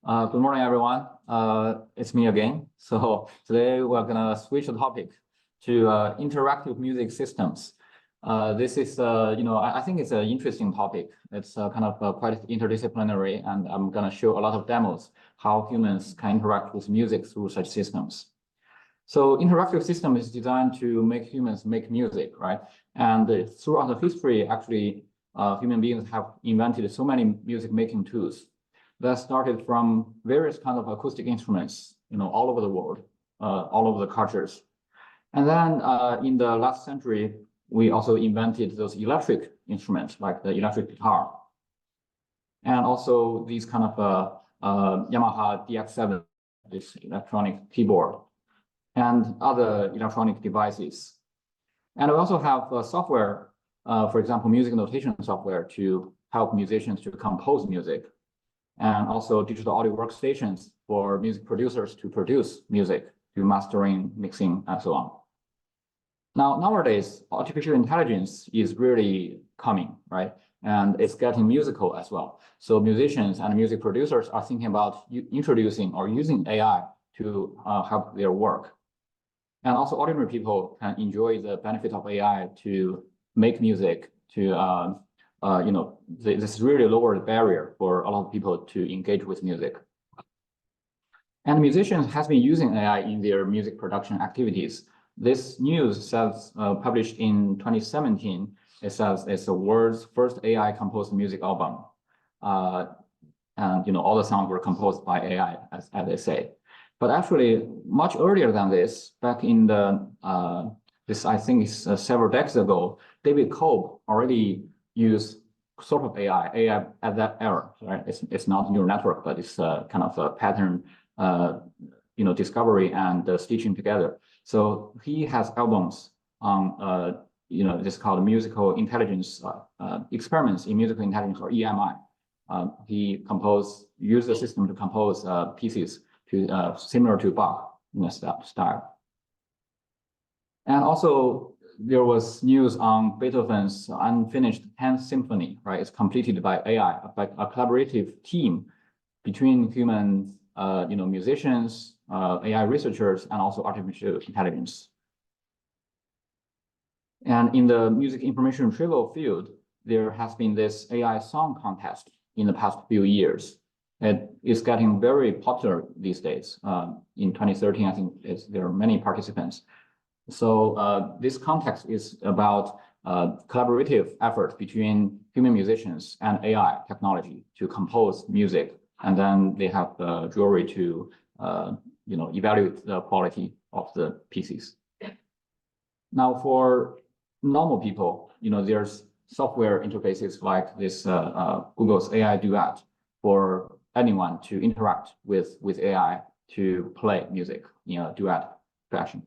Good morning, everyone. It's me again. So today we're gonna switch the topic to interactive music systems. This is, I think it's an interesting topic. It's kind of quite interdisciplinary, and I'm gonna show a lot of demos how humans can interact with music through such systems. So interactive system is designed to make humans make music, right? And throughout the history, actually, human beings have invented so many music making tools that started from various kind of acoustic instruments, all over the world, all over the cultures. And then in the last century, we also invented those electric instruments like the electric guitar. And also these kind of Yamaha DX7, this electronic keyboard, and other electronic devices. And we also have software, for example, music notation software to help musicians to compose music, and also digital audio workstations for music producers to produce music, do mastering, mixing, and so on. Now, nowadays, artificial intelligence is really coming, right? And it's getting musical as well. So musicians and music producers are thinking about introducing or using AI to help their work. And also ordinary people can enjoy the benefit of AI to make music, to this really lowered barrier for a lot of people to engage with music. And musicians has been using AI in their music production activities. This news says, published in 2017, it says it's the world's first AI composed music album. And all the songs were composed by AI, as they say. But actually, much earlier than this, back in the this I think is several decades ago, David Cope already used sort of AI at that era, right? It's not a neural network, but it's kind of a pattern, discovery and stitching together. So he has albums on, this is called musical intelligence experiments in musical intelligence, or EMI. He used the system to compose pieces similar to Bach in a style. And also, there was news on Beethoven's unfinished 10th symphony, right? It's completed by AI, by a collaborative team between human, musicians, AI researchers, and also artificial intelligence. And in the music information retrieval field, there has been this AI song contest in the past few years. It is getting very popular these days. In 2013, I think there are many participants. So this context is about collaborative effort between human musicians and AI technology to compose music, and then they have the jury to evaluate the quality of the pieces. Now, for normal people, there's software interfaces like this Google's AI Duet for anyone to interact with AI to play music in a duet fashion.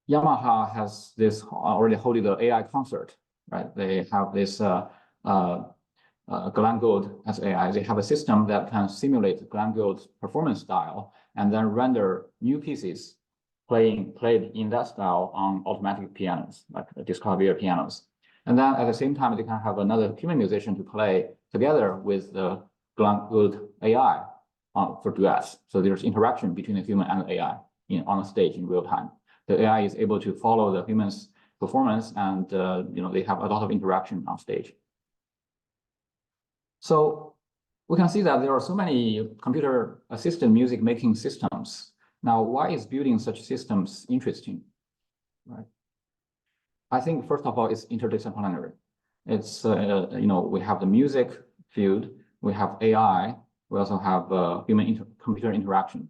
Yamaha has this already holding the AI concert, right? They have this Glenn Gould as AI. They have a system that can simulate Glenn Gould's performance style and then render new pieces played in that style on automatic pianos, like disc clavier pianos. And then at the same time, they can have another human musician to play together with the Glenn Gould AI for duets. So there's interaction between the human and the AI on the stage in real time. The AI is able to follow the human's performance, and they have a lot of interaction on stage. So we can see that there are so many computer-assisted music making systems. Now, why is building such systems interesting, right? I think first of all, it's interdisciplinary. It's we have the music field, we have AI, we also have human-computer interaction.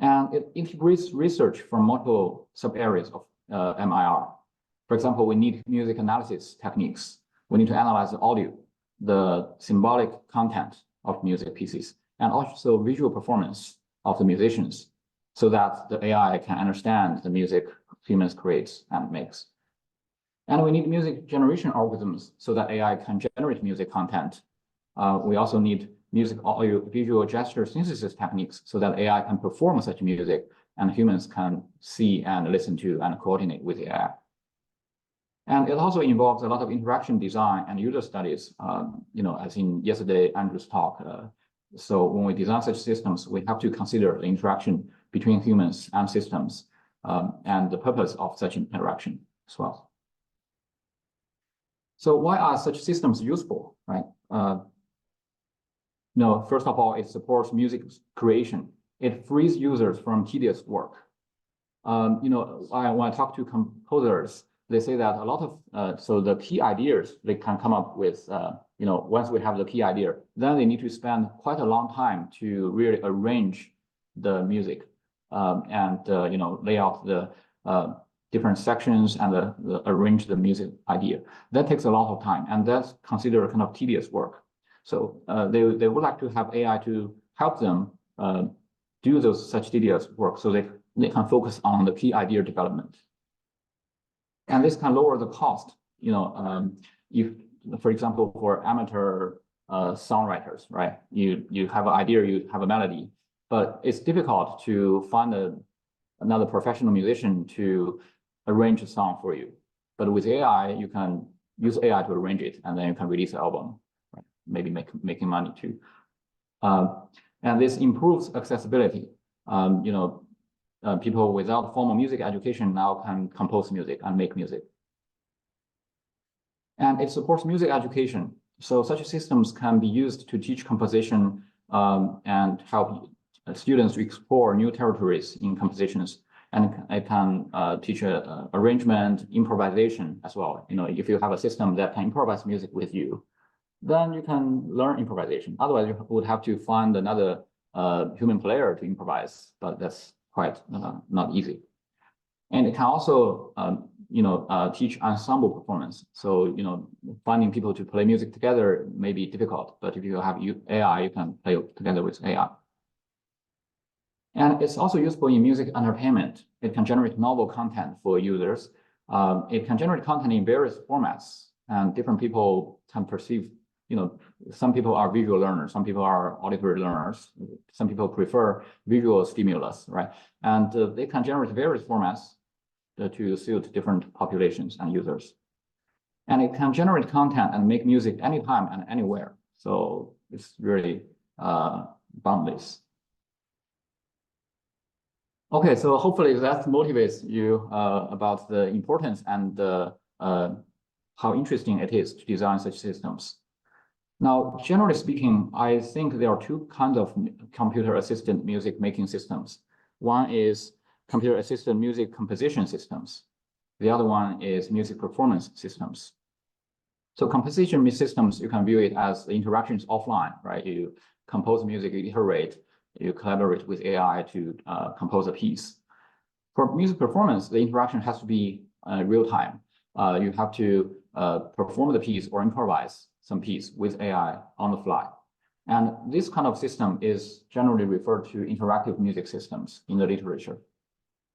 And it integrates research from multiple sub-areas of MIR. For example, we need music analysis techniques. We need to analyze the audio, the symbolic content of music pieces, and also visual performance of the musicians, so that the AI can understand the music humans creates and makes. And we need music generation algorithms so that AI can generate music content. We also need music audio visual gesture synthesis techniques so that AI can perform such music and humans can see and listen to and coordinate with AI. And it also involves a lot of interaction design and user studies, as in yesterday, Andrew's talk. So when we design such systems, we have to consider the interaction between humans and systems and the purpose of such interaction as well. So why are such systems useful, right? First of all, it supports music creation. It frees users from tedious work. When I talk to composers, they say that a lot of, so the key ideas they can come up with, once we have the key idea, then they need to spend quite a long time to really arrange the music and lay out the different sections and arrange the music idea. That takes a lot of time, and that's considered kind of tedious work. So they would like to have AI to help them do such tedious work, so they can focus on the key idea development. And this can lower the cost. If, for example, for amateur songwriters, right? You have an idea, you have a melody, but it's difficult to find another professional musician to arrange a song for you. But with AI, you can use AI to arrange it, and then you can release an album, right? Maybe making money too. And this improves accessibility. People without formal music education now can compose music and make music. And it supports music education. So such systems can be used to teach composition and help students to explore new territories in compositions. And it can teach arrangement, improvisation as well. If you have a system that can improvise music with you, then you can learn improvisation. Otherwise, you would have to find another human player to improvise, but that's quite not easy. And it can also, teach ensemble performance. So, finding people to play music together may be difficult, but if you have AI, you can play together with AI. And it's also useful in music entertainment. It can generate novel content for users. It can generate content in various formats, and different people can perceive, some people are visual learners, some people are auditory learners, some people prefer visual stimulus, right? And they can generate various formats to suit different populations and users. And it can generate content and make music anytime and anywhere. So it's really boundless. Okay, so hopefully that motivates you about the importance and how interesting it is to design such systems. Now, generally speaking, I think there are two kinds of computer-assisted music making systems. One is computer-assisted music composition systems. The other one is music performance systems. So composition systems, you can view it as the interactions offline, right? You compose music, you iterate, you collaborate with AI to compose a piece. For music performance, the interaction has to be real time. You have to perform the piece or improvise some piece with AI on the fly. And this kind of system is generally referred to interactive music systems in the literature.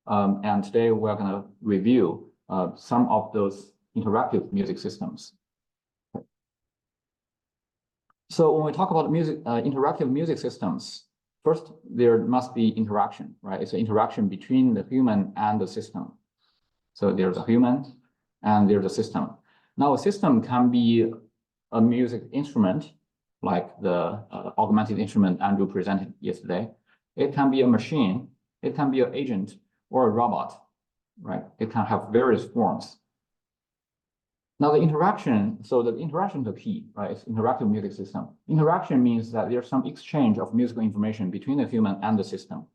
And today we're going to review some of those interactive music systems. So when we talk about interactive music systems, first, there must be interaction, right? It's an interaction between the human and the system. So there's a human and there's a system. Now, a system can be a music instrument, like the augmented instrument Andrew presented yesterday. It can be a machine, it can be an agent or a robot, right? It can have various forms. Now the interaction, so the interaction is the key, right? It's interactive music system. Interaction means that there's some exchange of musical information between the human and the system.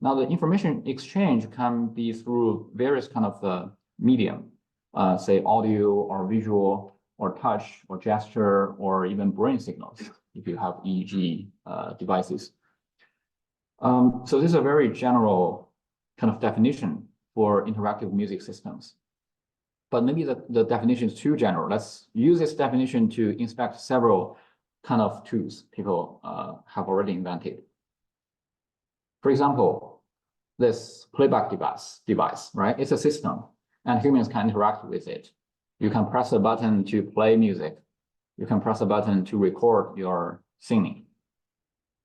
Now the information exchange can be through various kind of medium, say audio or visual or touch or gesture or even brain signals if you have EEG devices. So this is a very general kind of definition for interactive music systems. But maybe the definition is too general. Let's use this definition to inspect several kind of tools people have already invented. For example, this playback device, right? It's a system and humans can interact with it. You can press a button to play music. You can press a button to record your singing.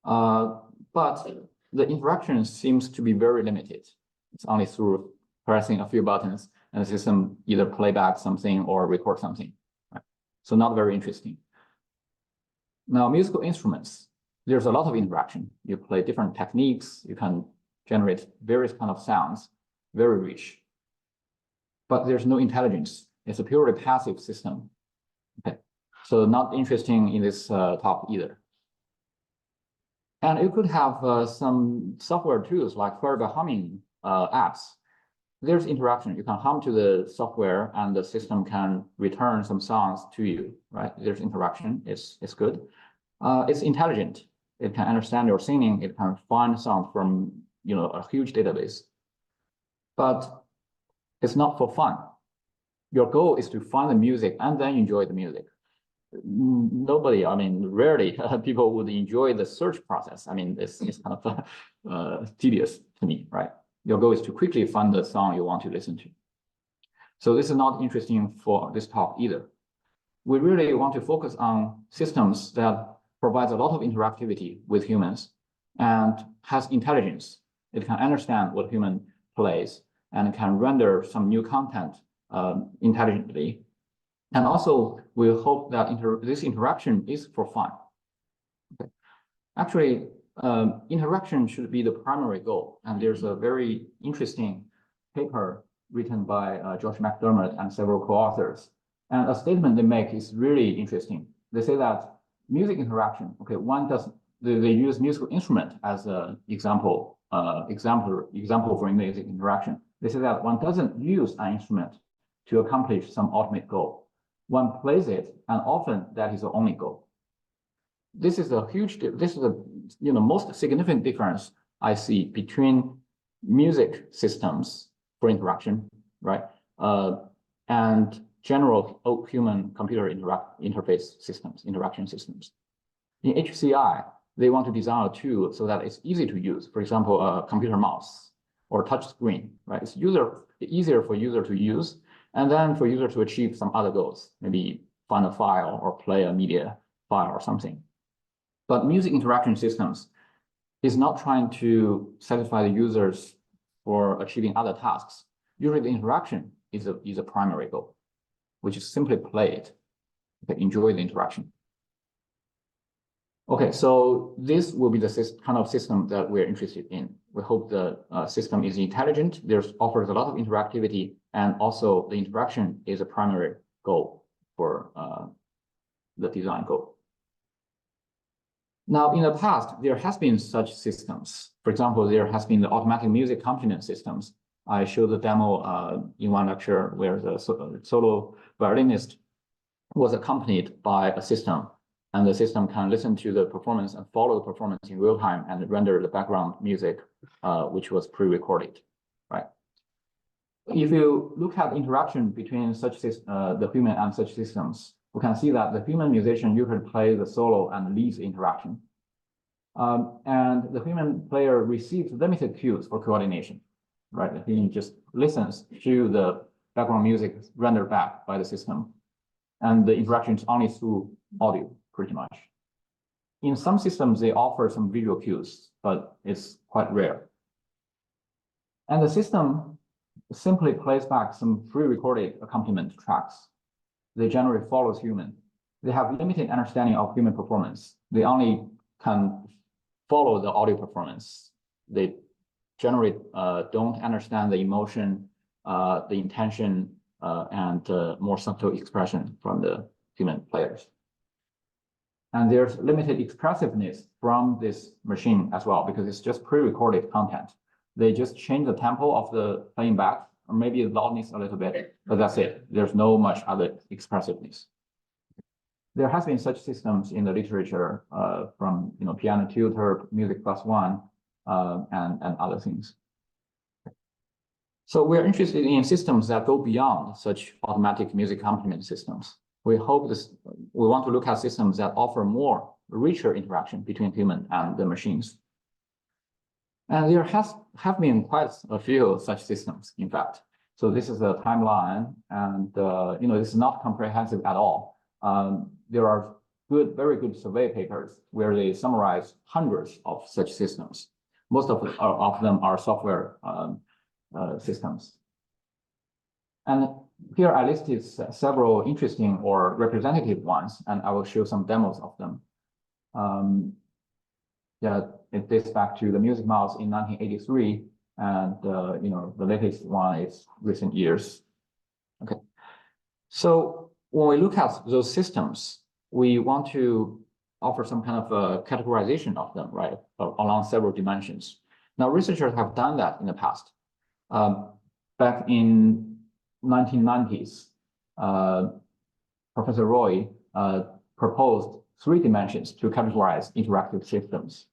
But the interaction seems to be very limited. It's only through pressing a few buttons. and the system either play back something or record something. Right? So not very interesting. Now, musical instruments, there's a lot of interaction. You play different techniques. You can generate various kind of sounds, very rich. But there's no intelligence. It's a purely passive system. Okay, so not interesting in this talk either. And you could have some software tools like further humming apps. There's interaction. You can hum to the software and the system can return some songs to you, right? There's interaction. It's good. It's intelligent. It can understand your singing. It can find songs from a huge database. But it's not for fun. Your goal is to find the music and then enjoy the music. Nobody, I mean, rarely people would enjoy the search process. I mean, it's kind of tedious to me, right? Your goal is to quickly find the song you want to listen to. So this is not interesting for this talk either. We really want to focus on systems that provides a lot of interactivity with humans and has intelligence. It can understand what human plays and can render some new content intelligently. And also, we hope that this interaction is for fun. Okay. Actually, interaction should be the primary goal. And there's a very interesting paper written by Josh McDermott and several co-authors. And a statement they make is really interesting. They say that music interaction, okay, they use musical instrument as an example for music interaction. They say that one doesn't use an instrument to accomplish some ultimate goal. One plays it, and often that is the only goal. This is the most significant difference I see between music systems for interaction, right, and general human computer interface systems, interaction systems. In HCI, they want to design a tool so that it's easy to use. For example, a computer mouse or touch screen, right? It's easier for user to use, and then for user to achieve some other goals, maybe find a file or play a media file or something. But music interaction systems is not trying to satisfy the users for achieving other tasks. Usually the interaction is a primary goal, which is simply play it, okay, enjoy the interaction. Okay, so this will be the kind of system that we're interested in. We hope the system is intelligent, offers a lot of interactivity, and also the interaction is a primary goal for the design goal. Now, in the past, there has been such systems. For example, there has been the automatic music accompaniment systems. I showed the demo in one lecture where the solo violinist was accompanied by a system, and the system can listen to the performance and follow the performance in real time and render the background music, which was pre-recorded, right? If you look at interaction between such the human and such systems, we can see that the human musician usually plays the solo and leads the interaction. And the human player receives limited cues for coordination, right? He just listens to the background music rendered back by the system. And the interaction is only through audio, pretty much. In some systems, they offer some visual cues, but it's quite rare. And the system simply plays back some pre-recorded accompaniment tracks. They generally follow human. They have limited understanding of human performance. They only can follow the audio performance. They generally don't understand the emotion, the intention, and more subtle expression from the human players. And there's limited expressiveness from this machine as well, because it's just pre-recorded content. They just change the tempo of the playing back, or maybe the loudness a little bit, but that's it. There's no much other expressiveness. There has been such systems in the literature from Piano Tutor, Music Plus One, and other things. So we're interested in systems that go beyond such automatic music accompaniment systems. We want to look at systems that offer more richer interaction between human and the machines. And there have been quite a few such systems, in fact. So this is a timeline, and this is not comprehensive at all. There are very good survey papers where they summarize hundreds of such systems. Most of them are software systems. And here I listed several interesting or representative ones, and I will show some demos of them. Yeah, it dates back to the Music Mouse in 1983, and the latest one is recent years. Okay, so when we look at those systems, we want to offer some kind of a categorization of them, right, along several dimensions. Now, researchers have done that in the past. Back in 1990s, Professor Roy proposed 3 dimensions to categorize interactive systems.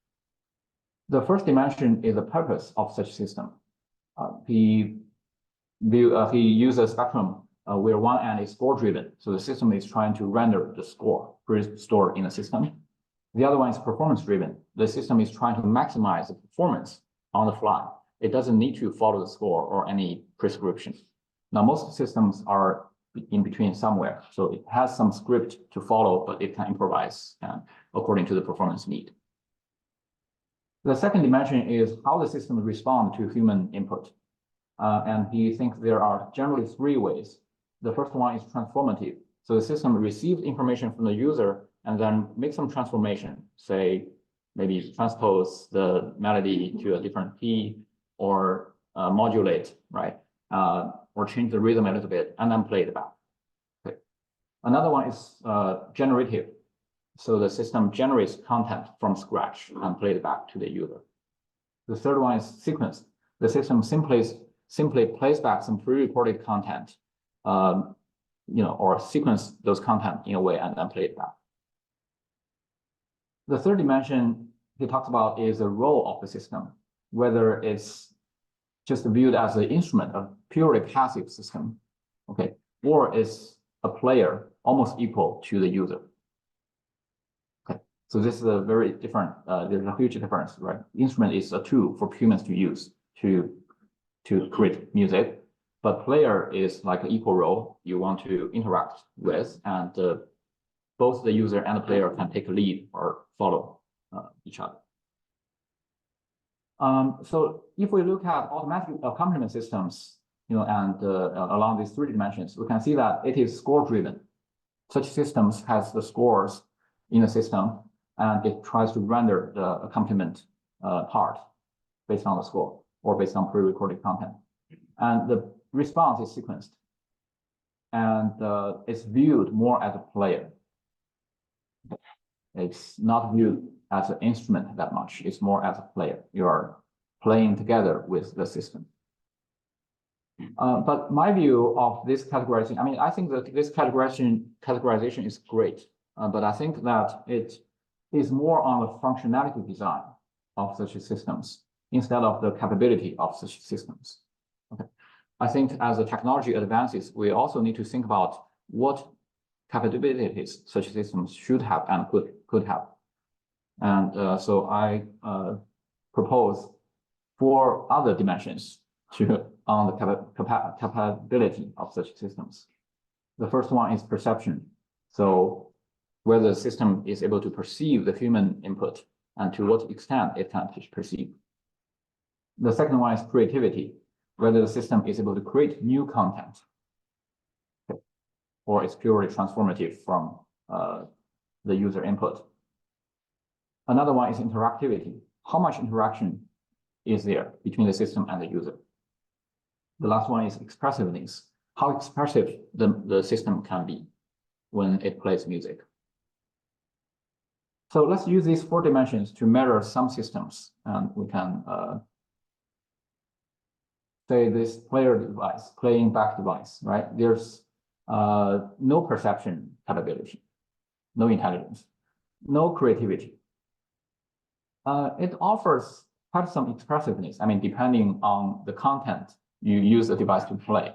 The first dimension is the purpose of such system. He used a spectrum where one end is score-driven, so the system is trying to render the score stored in the system. The other one is performance-driven. The system is trying to maximize the performance on the fly. It doesn't need to follow the score or any prescription. Now, most systems are in between somewhere, so it has some script to follow, but it can improvise according to the performance need. The second dimension is how the system responds to human input. And he thinks there are generally 3 ways. The first one is transformative. So the system receives information from the user and then makes some transformation, say, maybe transpose the melody to a different key or modulate, right? Or change the rhythm a little bit and then play it back. Okay. Another one is generative. So the system generates content from scratch and plays it back to the user. The third one is sequence. The system simply plays back some pre-recorded content, or sequence those content in a way and then play it back. The third dimension he talks about is the role of the system, whether it's just viewed as an instrument, a purely passive system, okay, or is a player almost equal to the user. Okay, so this is a very different, there's a huge difference, right? Instrument is a tool for humans to use to create music, but player is like an equal role you want to interact with, and both the user and the player can take a lead or follow each other. So if we look at automatic accompaniment systems, and along these 3 dimensions, we can see that it is score-driven. Such systems has the scores in the system, and it tries to render the accompaniment part based on the score or based on pre-recorded content. And the response is sequenced, and it's viewed more as a player. It's not viewed as an instrument that much. It's more as a player. You are playing together with the system. But my view of this categorization, I mean, I think that this categorization is great, but I think that it is more on the functionality design of such systems instead of the capability of such systems. Okay. I think as the technology advances, we also need to think about what capabilities such systems should have and could have. And so I propose 4 other dimensions on the capability of such systems. The first one is perception. So whether the system is able to perceive the human input and to what extent it can perceive. The second one is creativity, whether the system is able to create new content, or it's purely transformative from the user input. Another one is interactivity. How much interaction is there between the system and the user? The last one is expressiveness. How expressive the system can be when it plays music. So let's use these 4 dimensions to measure some systems, and we can say this player device, playing back device, right? There's no perception capability, no intelligence, no creativity. It offers quite some expressiveness. I mean, depending on the content you use the device to play,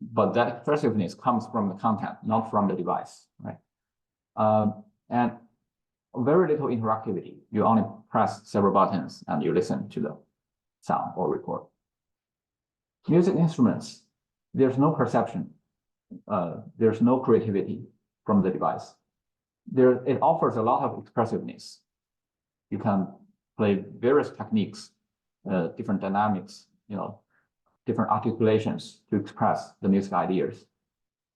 but that expressiveness comes from the content, not from the device, right? And very little interactivity. You only press several buttons and you listen to the sound or record. Music instruments, there's no perception. There's no creativity from the device. It offers a lot of expressiveness. You can play various techniques, different dynamics, different articulations to express the music ideas.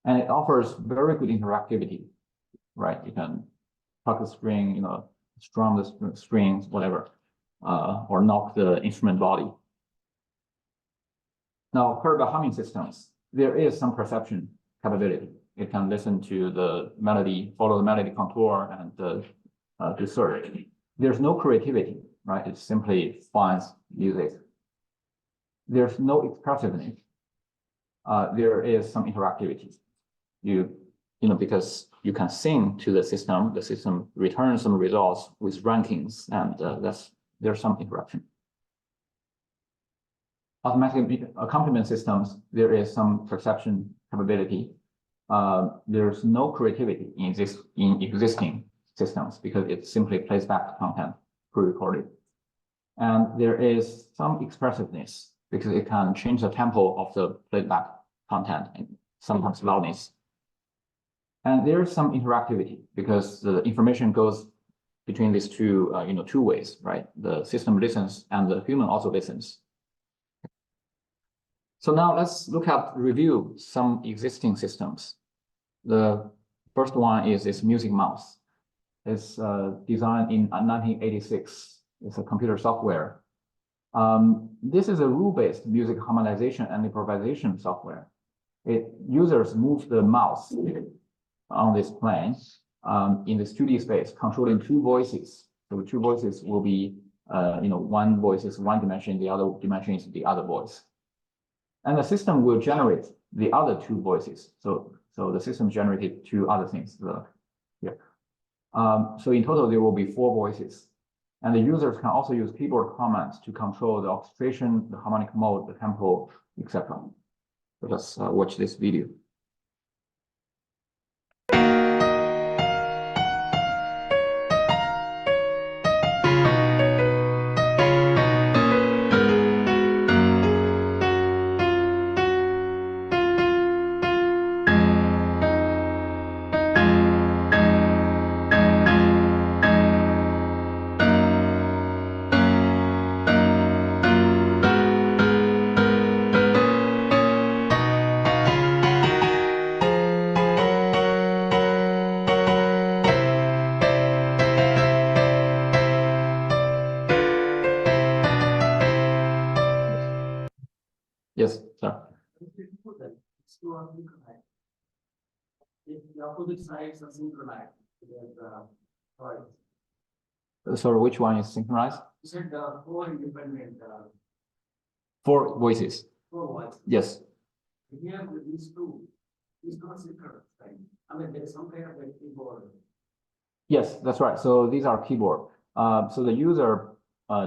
And it offers very good interactivity, right? You can pluck the string, you know, strum the strings, whatever, or knock the instrument body. Now, per the humming systems, there is some perception capability. It can listen to the melody, follow the melody contour, and do search. There's no creativity, right? It simply finds music. There's no expressiveness. There is some interactivity. You know, because you can sing to the system returns some results with rankings, and there's some interaction. Automatic accompaniment systems, there is some perception capability. There's no creativity in existing systems because it simply plays back the content pre-recorded. And there is some expressiveness because it can change the tempo of the playback content and sometimes loudness. And there is some interactivity because the information goes between these two, two ways, right? The system listens and the human also listens. So now let's review some existing systems. The first one is this music mouse. It's designed in 1986. It's a computer software. This is a rule-based music harmonization and improvisation software. Users move the mouse on this plane in this 2D space, controlling two voices. So the two voices will be, one voice is one dimension, the other dimension is the other voice. And the system will generate the other two voices. So the system generated two other things here. So in total, there will be 4 voices. And the users can also use keyboard commands to control the orchestration, the harmonic mode, the tempo, etc. So let's watch this video. Yes, sir. If the opposite sides are synchronized, Sorry, which one is synchronized? you said 4 independent. 4 voices. 4 voices. Yes. Here with these two, it's not synchronized, right? I mean, there is some kind of a keyboard. Yes, that's right. So these are keyboard. So the user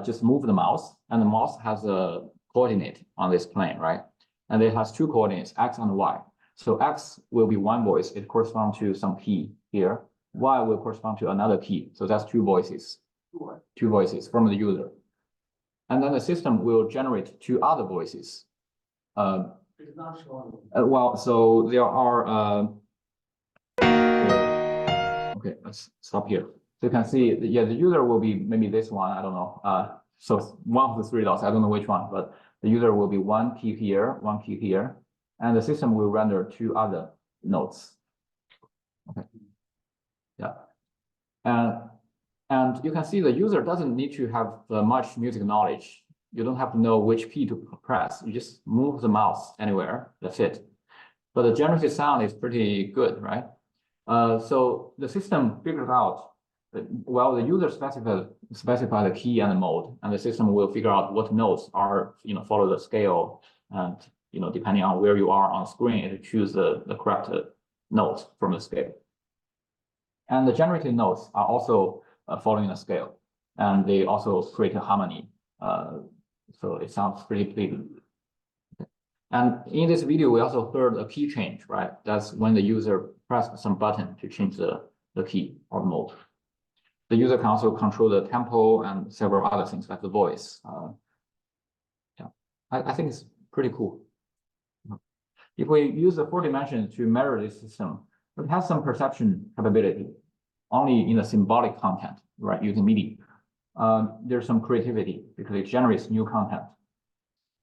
just move the mouse, and the mouse has a coordinate on this plane, right? And it has 2 coordinates, X and Y. So X will be one voice. It corresponds to some key here. Y will correspond to another key. So that's 2 voices. 2 voices from the user. And then the system will generate 2 other voices. It's not shown. Well, so there are, okay, let's stop here. So you can see, the user will be maybe this one, I don't know. So one of the 3 dots, I don't know which one, but the user will be 1 key here, 1 key here, and the system will render 2 other notes. Okay. Yeah. And you can see the user doesn't need to have much music knowledge. You don't have to know which key to press. You just move the mouse anywhere. That's it. But the generated sound is pretty good, right? So the system figures out, well, the user specify the key and the mode, and the system will figure out what notes are, follow the scale, and depending on where you are on screen, it will choose the correct notes from the scale. And the generated notes are also following the scale, and they also create a harmony. So it sounds pretty pleasing. And in this video, we also heard a key change, right? That's when the user pressed some button to change the key or mode. The user can also control the tempo and several other things like the voice. Yeah, I think it's pretty cool. If we use the 4 dimensions to measure this system, it has some perception capability only in the symbolic content, right? Using MIDI. There's some creativity because it generates new content.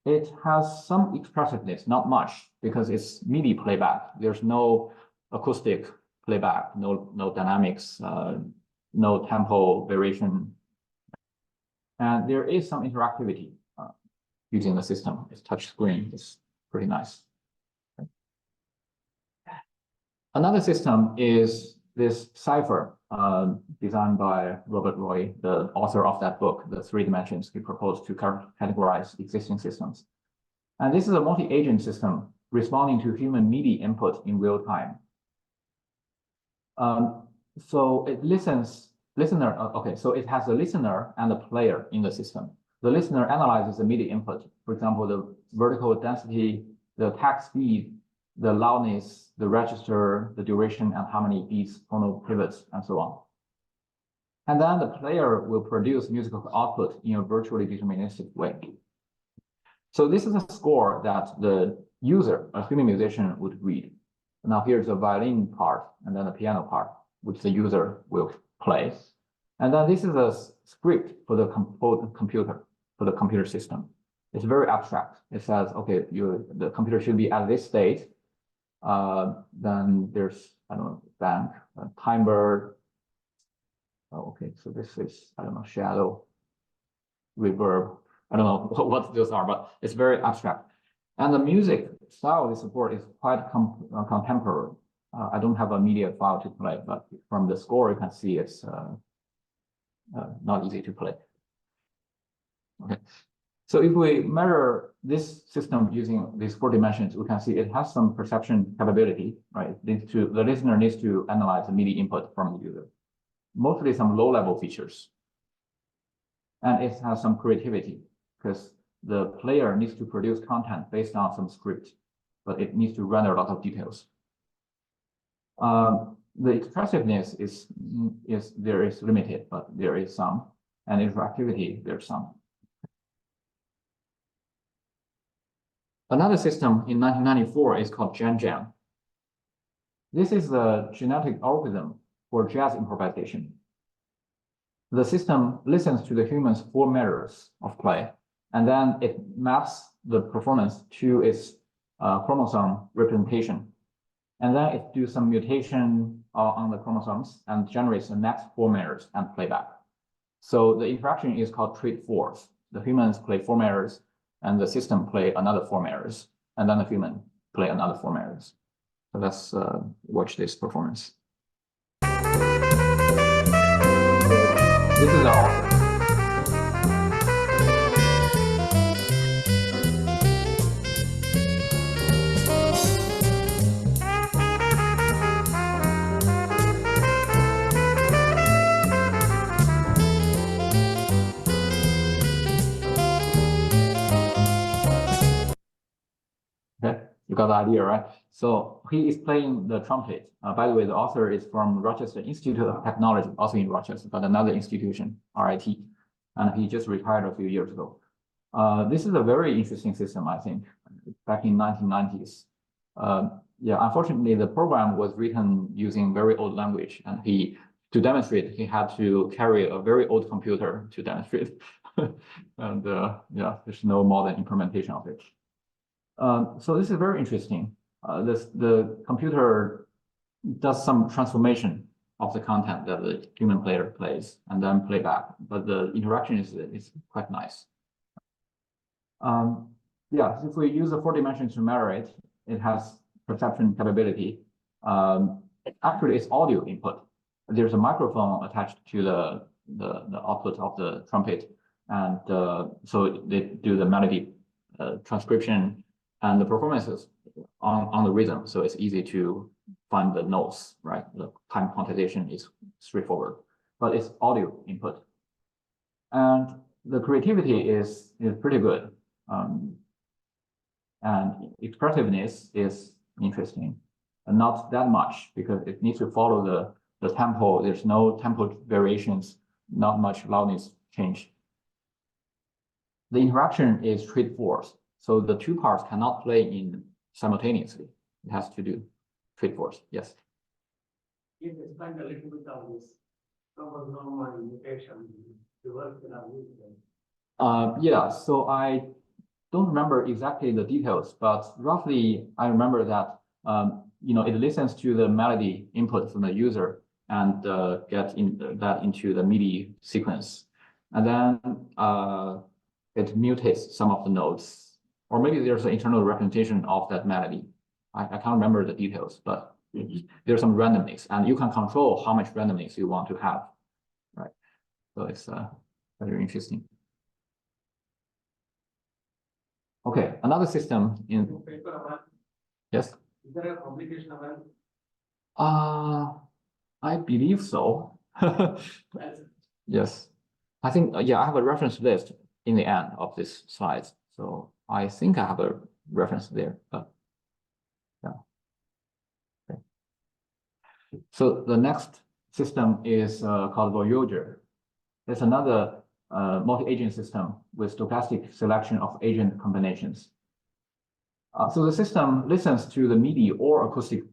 It has some expressiveness, not much, because it's MIDI playback. There's no acoustic playback, no dynamics, no tempo variation. And there is some interactivity using the system. It's touch screen. It's pretty nice. Another system is this cipher designed by Robert Roy, the author of that book, The Three Dimensions. He proposed to categorize existing systems. And this is a multi-agent system responding to human MIDI input in real time. So it so it has a listener and a player in the system. The listener analyzes the MIDI input, for example, the vertical density, the takt speed, the loudness, the register, the duration, and how many beats, tonal pivots, and so on. And then the player will produce musical output in a virtually deterministic way. So this is a score that the user, a human musician, would read. Now here's the violin part, and then the piano part, which the user will play. And then this is a script for the computer system. It's very abstract. It says, okay, the computer should be at this state. Then there's, I don't know, bank, timer. Oh, okay, so this is, I don't know, shadow, reverb. I don't know what those are, but it's very abstract. And the music style they support is quite contemporary. I don't have a media file to play, but from the score, you can see it's not easy to play. Okay. So if we measure this system using these 4 dimensions, we can see it has some perception capability, right? The listener needs to analyze the MIDI input from the user, mostly some low-level features. And it has some creativity because the player needs to produce content based on some script, but it needs to render a lot of details. The expressiveness is limited, but there is some, and interactivity, there's some. Another system in 1994 is called GenJam. This is a genetic algorithm for jazz improvisation. The system listens to the human's 4 measures of play, and then it maps the performance to its chromosome representation. And then it does some mutation on the chromosomes and generates the next 4 measures and playback. So the interaction is called trait force. The humans play 4 measures, and the system play another 4 measures, and then the human play another 4 measures. So let's watch this performance. This is the author. Okay, you got the idea, right? So he is playing the trumpet. By the way, the author is from Rochester Institute of Technology, also in Rochester, but another institution, RIT. And he just retired a few years ago. This is a very interesting system, I think, back in 1990s. Yeah, unfortunately, the program was written using very old language, and to demonstrate, he had to carry a very old computer to demonstrate. And yeah, there's no modern implementation of it. So this is very interesting. The computer does some transformation of the content that the human player plays and then playback, but the interaction is quite nice. Yeah, if we use the 4 dimensions to measure it, it has perception capability. Actually, it's audio input. There's a microphone attached to the output of the trumpet, and so they do the melody transcription and the performances on the rhythm. So it's easy to find the notes, right? The time quantization is straightforward, but it's audio input. And the creativity is pretty good. And expressiveness is interesting, and not that much because it needs to follow the tempo. There's no tempo variations, not much loudness change. The interaction is trait force. So the 2 parts cannot play in simultaneously. It has to do trait force. Yes. If you explain a little bit of this chromosomal mutation, to work in a movement. Yeah. So I don't remember exactly the details, but roughly I remember that it listens to the melody input from the user and that into the MIDI sequence, and then it mutates some of the notes, or maybe there's an internal representation of that melody. I can't remember the details, but there's some randomness, and you can control how much randomness you want to have, right? So it's very interesting. Okay, another system in yes. Is there a publication available? I believe so. Yes, I think yeah, I have a reference list in the end of this slide, so I think I have a reference there. Yeah. Okay. So the next system is called Voyager. It's another multi-agent system with stochastic selection of agent combinations. So the system listens to the MIDI or acoustic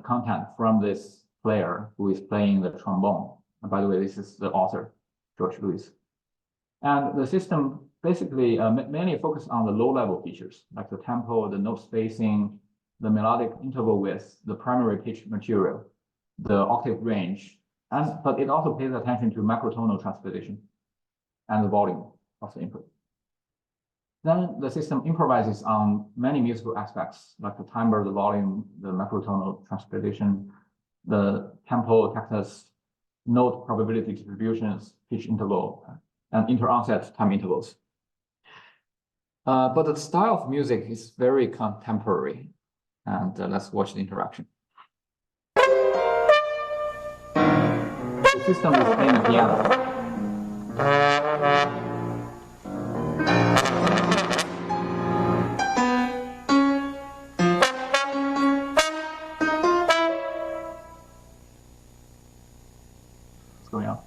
content from this player who is playing the trombone. And by the way, this is the author, George Lewis. And the system basically mainly focuses on the low-level features, like the tempo, the note spacing, the melodic interval width, the primary pitch material, the octave range, but it also pays attention to macrotonal transposition and the volume of the input. Then the system improvises on many musical aspects, like the timbre, the volume, the macrotonal transposition, the tempo, tactus, note probability distributions, pitch interval, and inter-onset time intervals. But the style of music is very contemporary, and let's watch the interaction. The system is playing a piano. What's going on?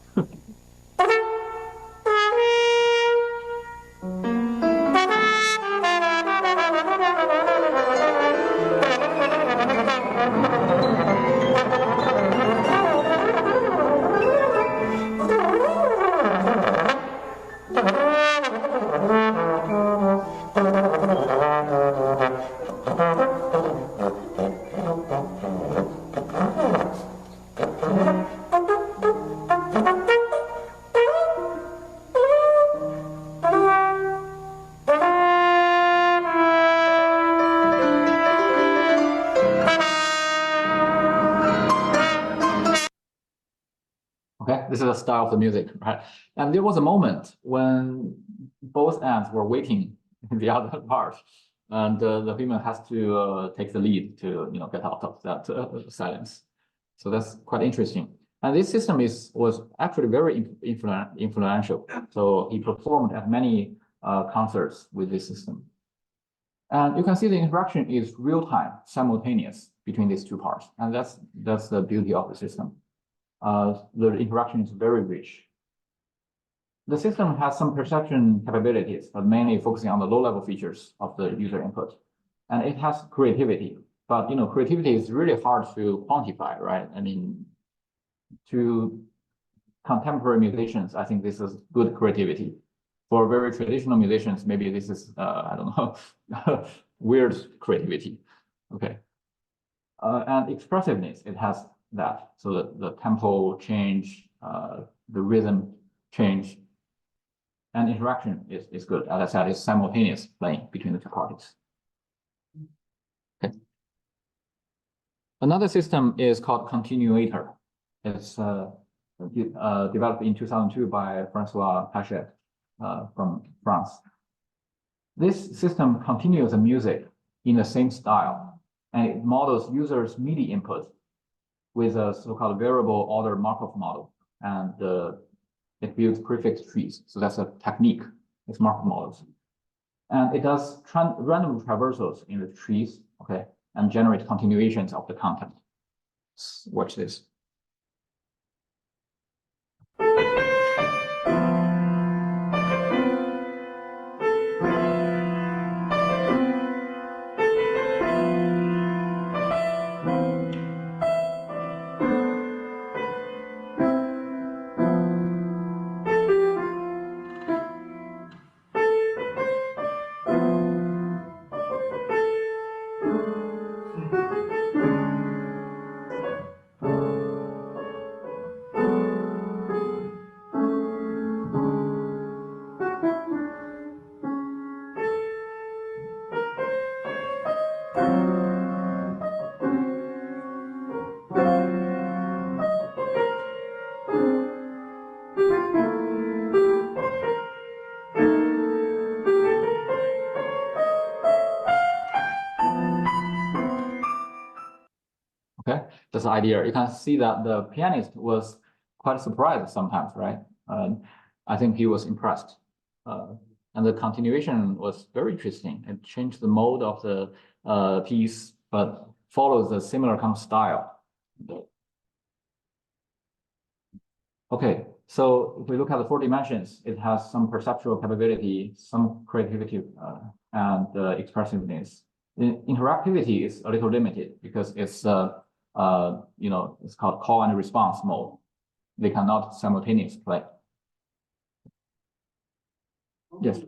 Okay, this is the style of the music, right? And there was a moment when both ends were waiting in the other part, and the human has to take the lead to get out of that silence. So that's quite interesting. And this system was actually very influential. So he performed at many concerts with this system. And you can see the interaction is real time, simultaneous between these two parts, and that's the beauty of the system. The interaction is very rich. The system has some perception capabilities, but mainly focusing on the low-level features of the user input. And it has creativity, but creativity is really hard to quantify, right? I mean, to contemporary musicians, I think this is good creativity. For very traditional musicians, maybe this is, I don't know, weird creativity. Okay. And expressiveness, it has that. So the tempo change, the rhythm change, and interaction is good. As I said, it's simultaneous playing between the two parties. Okay. Another system is called Continuator. It's developed in 2002 by Francois Pachet from France. This system continues the music in the same style, and it models users' MIDI input with a so-called variable order Markov model, and it builds prefix trees. So that's a technique. It's Markov models, and it does random traversals in the trees, okay, and generate continuations of the content. Let's watch this. idea. You can see that the pianist was quite surprised sometimes, right? I think he was impressed. And the continuation was very interesting. It changed the mode of the piece, but follows a similar kind of style. Okay, so if we look at the 4 dimensions, it has some perceptual capability, some creativity, and expressiveness. The interactivity is a little limited because it's it's called call and response mode. They cannot simultaneously play. Yes.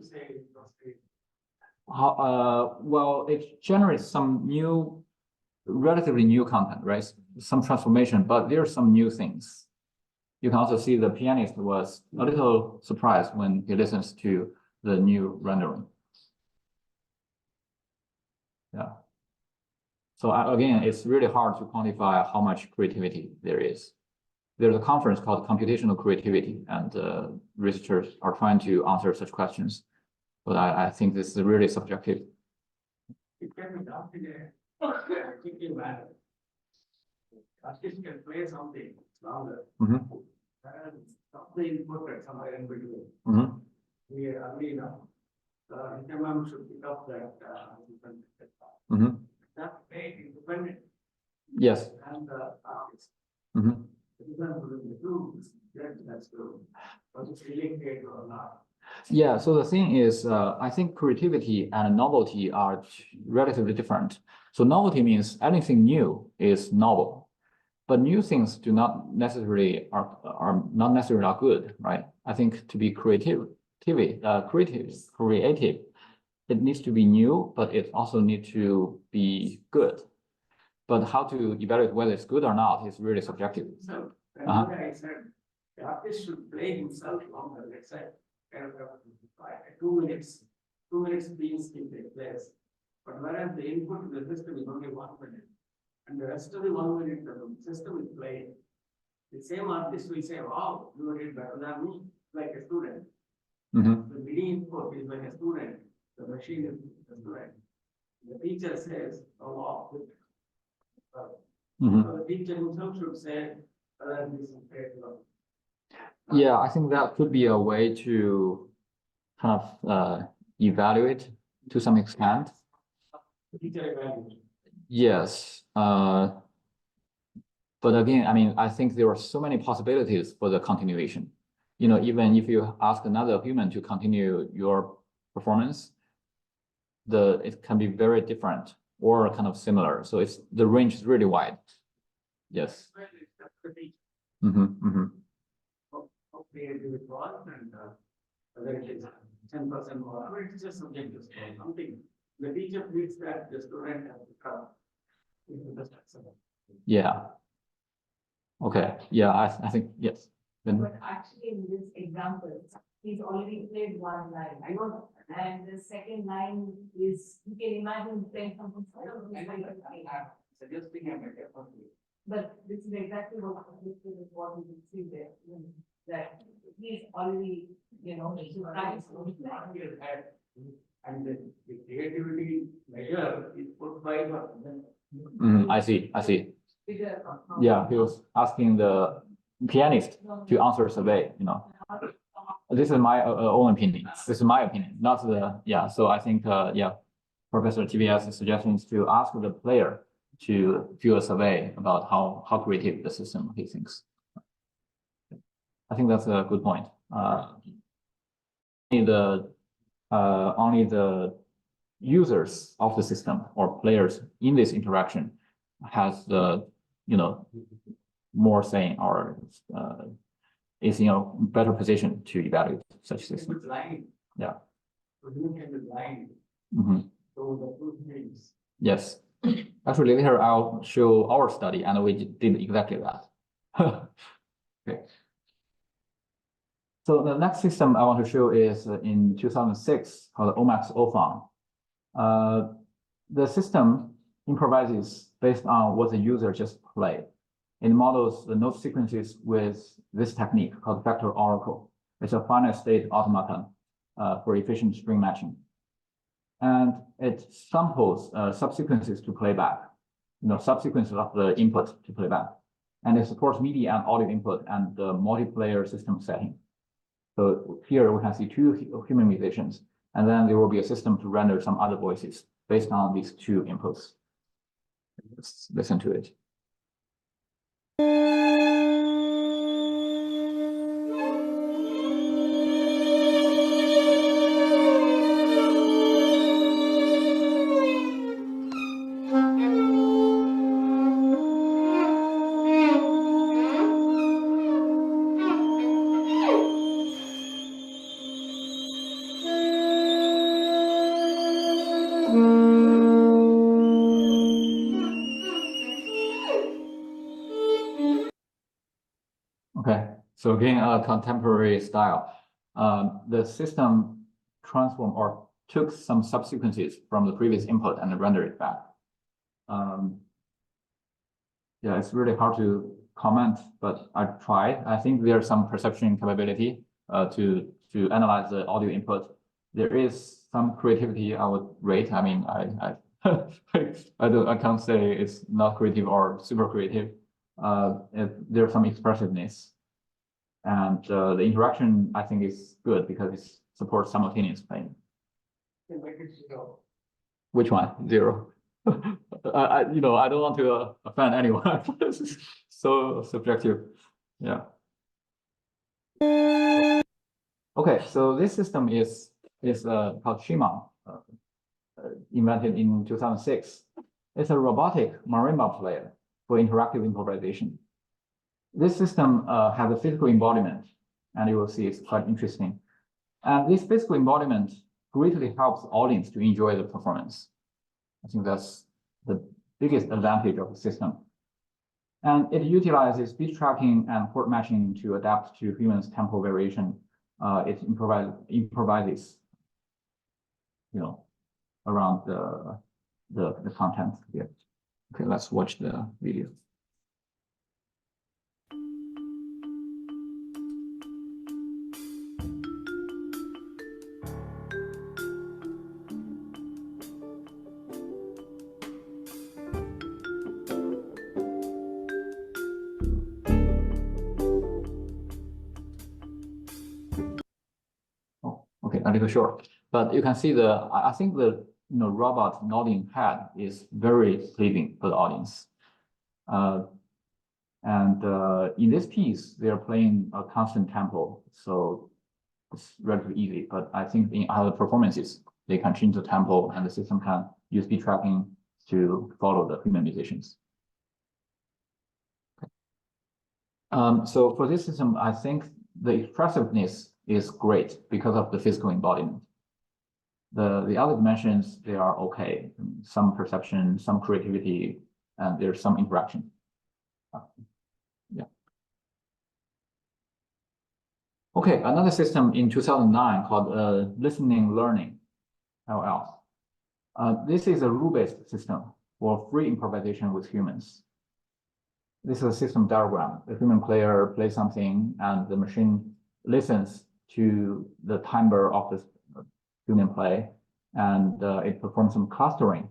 Well, it generates some new, relatively new content, right? Some transformation, but there are some new things. You can also see the pianist was a little surprised when he listens to the new rendering. Yeah. So again, it's really hard to quantify how much creativity there is. There's a conference called Computational Creativity, and researchers are trying to answer such questions. But I think this is really subjective. It can be done in a thinking manner. Artist can play something longer. And something important somewhere in between. We early enough. The HMM should pick up that that made independent. Yes. And the artist. That's true. But it's related or not. Yeah, so the thing is, I think creativity and novelty are relatively different. So novelty means anything new is novel, but new things do not necessarily are not necessarily are good, right? I think to be creative, it needs to be new, but it also needs to be good. But how to evaluate whether it's good or not is really subjective. So, I said the artist should play himself longer. Let's say, kind of 2 minutes piece can take place. But whereas the input to the system is only 1 minute, and the rest of the 1 minute the system is playing. The same artist will say, "Wow, you did better than me," like a student. The mini input is when a student, the machine is the student. The teacher says, "Oh, wow." So the teacher himself should say, "This is great." Yeah, I think that could be a way to kind of evaluate to some extent. Teacher evaluation. Yes. But again, I mean, I think there are so many possibilities for the continuation. Even if you ask another human to continue your performance, it can be very different or kind of similar. So the range is really wide. Yes. Creative it was, and whether it is 10% more, it's just subjective. Something the teacher feels that the student has to come into the structure. Yeah. Okay. Yeah, I think yes. But actually, in this example, he's already played 1 line. I know, and the second line is you can imagine playing something. Suggesting a metaphor. But this is exactly what we can see there. That he's already, surprised. And the creativity measure is put by I see. Yeah, he was asking the pianist to answer a survey, This is my own opinion. This is my opinion, not so I think, Professor TVS suggestions to ask the player to do a survey about how creative the system he thinks. I think that's a good point. Only the users of the system or players in this interaction has the more saying or is in a better position to evaluate such systems. Yeah. So the two things. Yes. Actually, later I'll show our study, and we did exactly that. Okay. So the next system I want to show is in 2006 called OMAX OFAN. The system improvises based on what the user just played. It models the note sequences with this technique called vector oracle. It's a finite state automaton for efficient string matching. And it samples subsequences to playback. subsequences of the input to playback. And it supports MIDI and audio input and the multiplayer system setting. So here we can see two human musicians, and then there will be a system to render some other voices based on these two inputs. Let's listen to it. Okay, so again, a contemporary style. The system transformed or took some subsequences from the previous input and rendered it back. Yeah, it's really hard to comment, but I tried. I think there's some perception capability to analyze the audio input. There is some creativity I would rate. I mean, I can't say it's not creative or super creative. There's some expressiveness, and the interaction I think is good because it supports simultaneous playing. Which one? 0. I don't want to offend anyone. This is so subjective. Yeah. Okay, so this system is called Shima, invented in 2006. It's a robotic marimba player for interactive improvisation. This system has a physical embodiment, and you will see it's quite interesting. And this physical embodiment greatly helps the audience to enjoy the performance. I think that's the biggest advantage of the system. And it utilizes beat tracking and chord matching to adapt to humans' tempo variation. It improvises, around the content here. Okay, let's watch the video. Okay, a little short, but you can see I think the robot nodding head is very pleasing for the audience. In this piece, they are playing a constant tempo, so it's relatively easy. But I think in other performances, they can change the tempo, and the system can use beat tracking to follow the human musicians. Okay. So for this system, I think the expressiveness is great because of the physical embodiment. The other dimensions, they are okay. Some perception, some creativity, and there's some interaction. Yeah. Okay, another system in 2009 called Listening Learning, LL. This is a rule-based system for free improvisation with humans. This is a system diagram. The human player plays something, and the machine listens to the timbre of the human play, and it performs some clustering.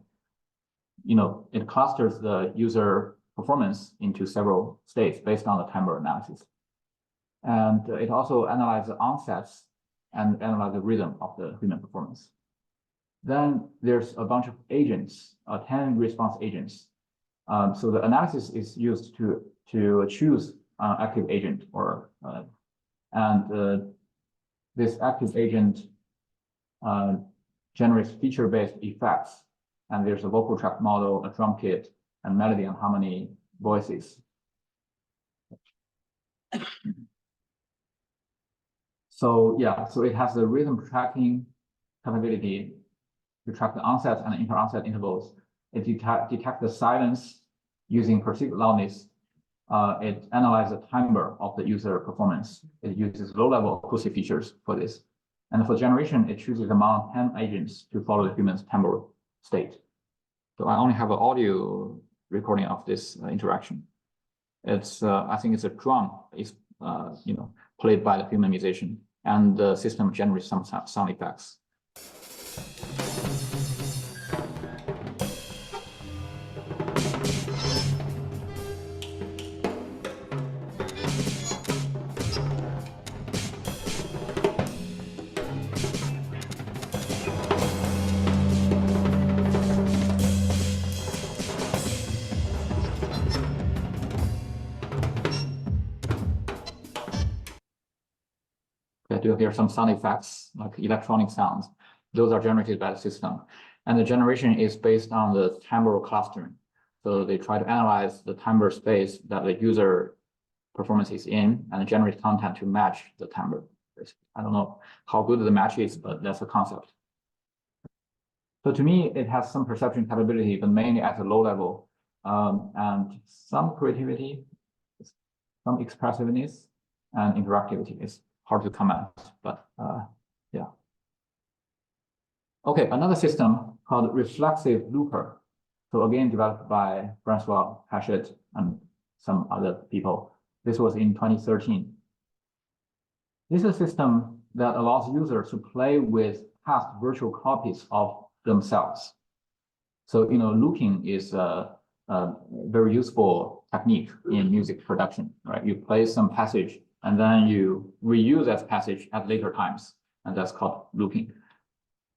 It clusters the user performance into several states based on the timbre analysis. And it also analyzes the onsets and analyzes the rhythm of the human performance. Then there's a bunch of agents, 10 response agents. So the analysis is used to choose active agent, this active agent generates feature-based effects, and there's a vocal track model, a drum kit, and melody and harmony voices. So yeah, so it has the rhythm tracking capability to track the onset and inter-onset intervals. It detects the silence using perceived loudness. It analyzes the timbre of the user performance. It uses low-level acoustic features for this. And for generation, it chooses among 10 agents to follow the human's timbre state. So I only have an audio recording of this interaction. It's I think it's a drum is played by the human musician, and the system generates some sound effects. you'll hear some sound effects like electronic sounds. Those are generated by the system. And the generation is based on the timbre clustering. So they try to analyze the timbre space that the user performance is in and generate content to match the timbre. I don't know how good the match is, but that's the concept. So to me, it has some perception capability, but mainly at a low level, and some creativity, some expressiveness, and interactivity. It's hard to comment, but yeah. Okay, another system called reflexive looper. So again, developed by Francois Hachette and some other people. This was in 2013. This is a system that allows users to play with past virtual copies of themselves. So, looping is a very useful technique in music production, right? You play some passage and then you reuse that passage at later times, and that's called looping.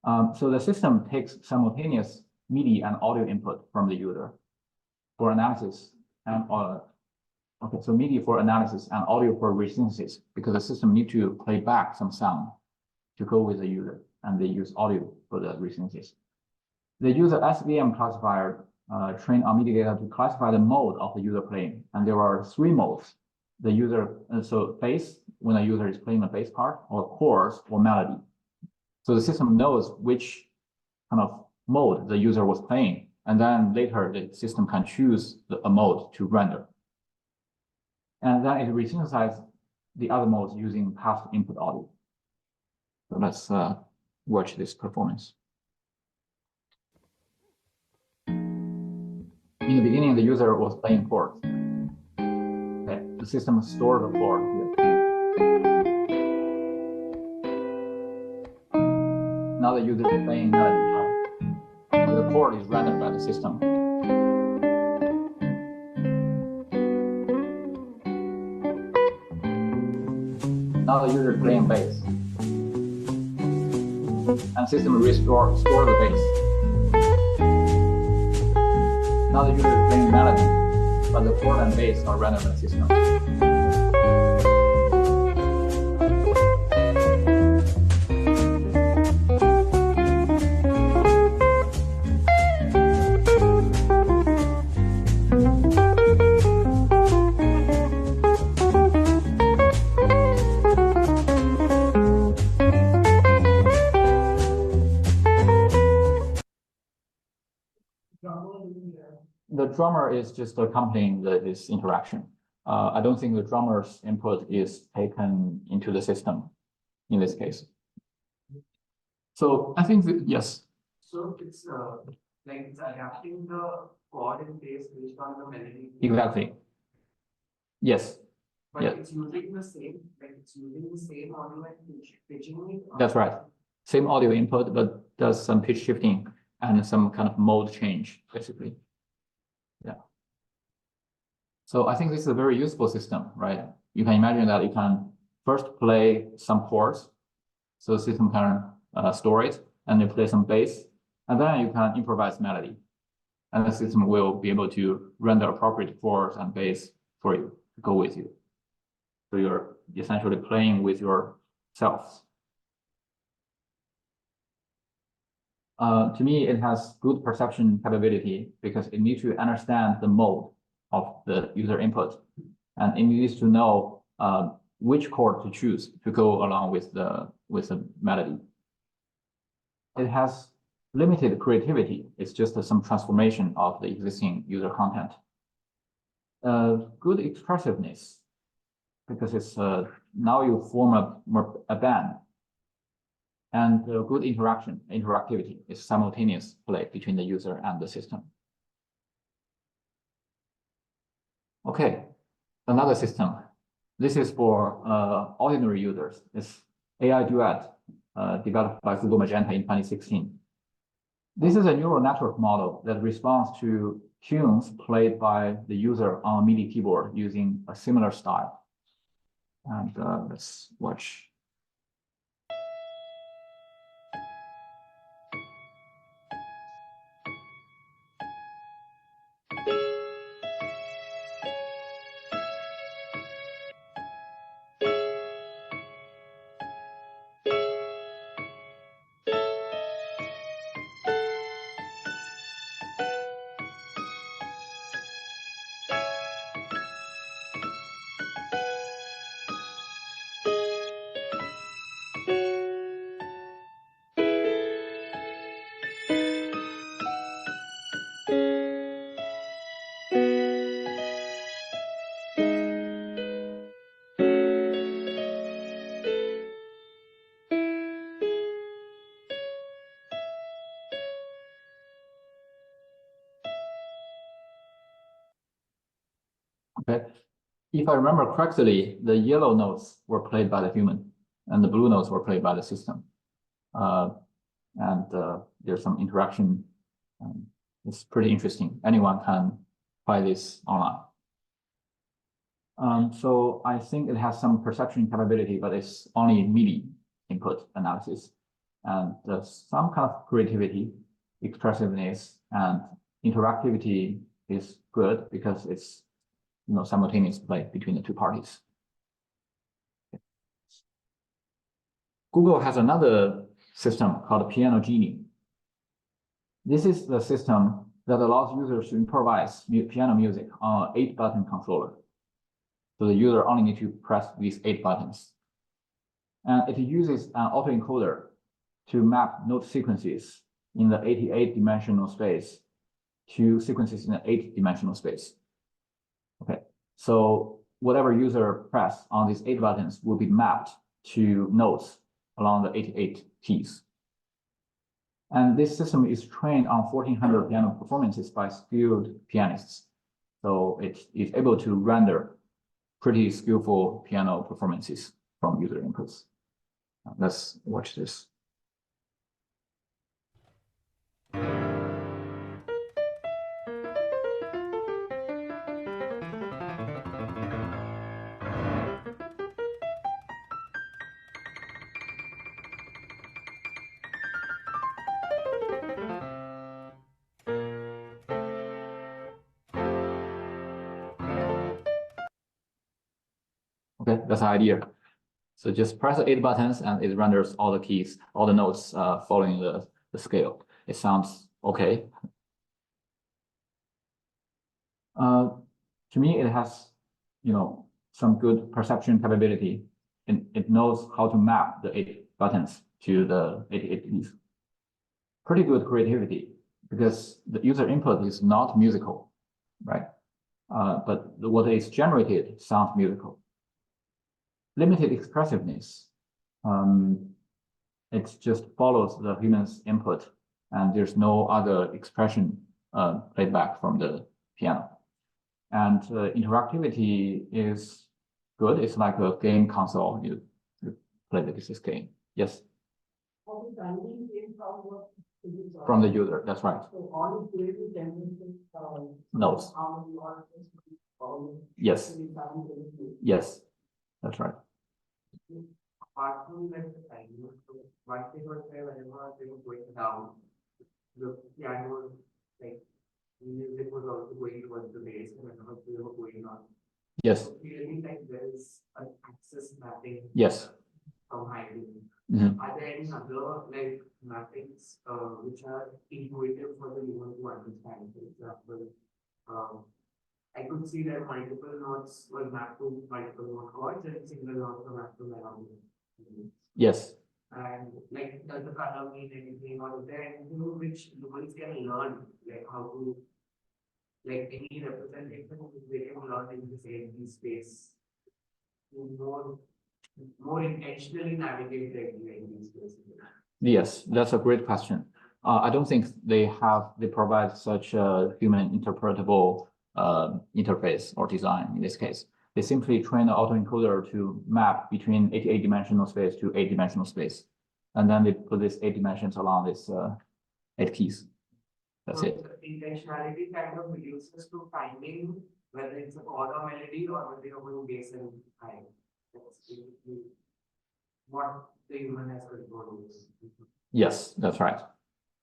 So the system takes simultaneous MIDI and audio input from the user for analysis and so MIDI for analysis and audio for resynthesis, because the system needs to play back some sound to go with the user, and they use audio for the resynthesis. They use an SVM classifier trained on MIDI data to classify the mode of the user playing, and there are 3 modes. The user, so bass, when a user is playing the bass part, or chorus, or melody. So the system knows which kind of mode the user was playing, and then later the system can choose a mode to render. And then it resynthesizes the other modes using past input audio. So let's watch this performance. In the beginning, the user was playing chords. Okay, the system stored the chord here. Now the user is playing melody. The chord is rendered by the system. Now the user is playing bass. And system store the bass. Now the user is playing melody, but the chord and bass are rendered by the system. The drummer is just accompanying this interaction. I don't think the drummer's input is taken into the system in this case. So I think that, yes. So it's like it's adapting the chord and bass based on the melody. Exactly. Yes. But Yeah. it's using the same audio and pitching it. That's right. Same audio input, but does some pitch shifting and some kind of mode change, basically. Yeah. So I think this is a very useful system, right? You can imagine that you can first play some chords, so the system can store it, and you play some bass, and then you can improvise melody. And the system will be able to render appropriate chords and bass for you to go with you. So you're essentially playing with yourselves. To me, it has good perception capability because it needs to understand the mode of the user input, and it needs to know which chord to choose to go along with the melody. It has limited creativity. It's just some transformation of the existing user content. Good expressiveness, because it's now you form a band. And good interactivity is simultaneous play between the user and the system. Okay, another system. This is for ordinary users. It's AI Duet, developed by Google Magenta in 2016. This is a neural network model that responds to tunes played by the user on a MIDI keyboard using a similar style. And let's watch. Okay. If I remember correctly, the yellow notes were played by the human and the blue notes were played by the system. There's some interaction. It's pretty interesting. Anyone can try this online. So I think it has some perception capability, but it's only MIDI input analysis. And there's some kind of creativity, expressiveness, and interactivity is good because it's simultaneous play between the two parties. Google has another system called Piano Genie. This is the system that allows users to improvise piano music on an 8-button controller. So the user only needs to press these 8 buttons. And it uses an autoencoder to map note sequences in the 88-dimensional space to sequences in the 8-dimensional space. Okay, so whatever user press on these 8 buttons will be mapped to notes along the 88 keys. And this system is trained on 1,400 piano performances by skilled pianists. So it is able to render pretty skillful piano performances from user inputs. Let's watch this. Okay, that's the idea. So just press the 8 buttons and it renders all the keys, all the notes following the scale. It sounds okay. To me, it has, some good perception capability. And it knows how to map the 8 buttons to the 88 keys. Pretty good creativity because the user input is not musical, right? But what is generated sounds musical. Limited expressiveness. It just follows the human's input and there's no other expression played back from the piano. And interactivity is good. It's like a game console. You play this game. Yes? From the user, that's right. Notes. Yes. Yes. That's right. Apart from like the time, once they were there, whenever they were going down, the piano, like music was also going towards the bass, and whenever they were going on. Yes. So clearly, like there's an access mapping. Yes. From hiding. Mm-hmm. Are there any other like mappings which are intuitive for the human to understand? For example, I could see that multiple notes were mapped to multiple note chords and single notes were mapped to melody. Yes. And like, does the color mean anything, or is there anything which humans can learn, like how to, like any representation which they can learn in the same space to more intentionally navigate these spaces? Yes, that's a great question. I don't think they provide such a human interpretable interface or design in this case. They simply train the autoencoder to map between 88-dimensional space to 8-dimensional space. And then they put these 8 dimensions along this 8 keys. That's it. The intentionality kind of reduces to finding whether it's a chord or melody or whether you're going bass and high. That's basically what the human has control over. Yes, that's right.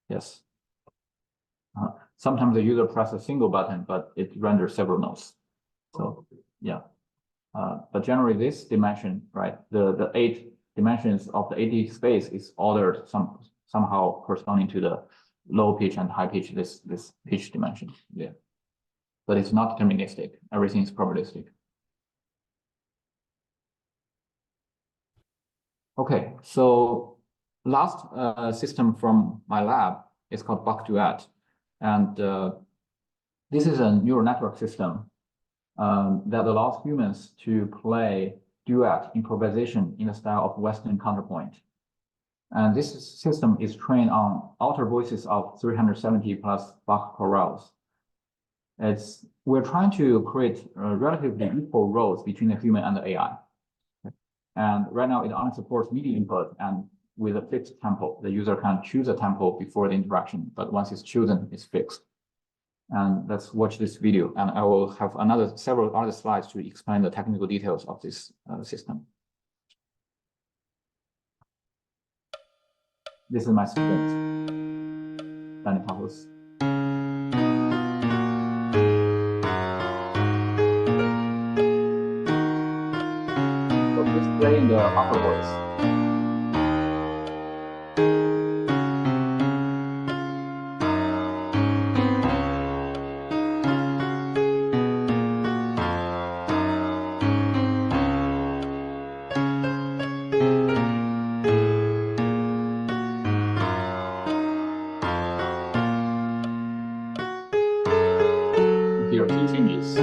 Yes. Sometimes the user presses a single button, but it renders several notes. So yeah. But generally this dimension, right? The 8 dimensions of the 80 space is ordered somehow corresponding to the low pitch and high pitch, this pitch dimension. Yeah. But it's not deterministic. Everything is probabilistic. Okay, so last system from my lab is called Bach Duet. And this is a neural network system that allows humans to play duet improvisation in the style of Western counterpoint. And this system is trained on outer voices of 370 plus Bach chorales. It's we're trying to create relatively equal roles between the human and the AI. And right now it only supports MIDI input, and with a fixed tempo, the user can choose a tempo before the interaction, but once it's chosen, it's fixed. And let's watch this video, and I will have several other slides to explain the technical details of this system. This is my student, Danny Pavlos. So displaying the upper voice. Here are key changes.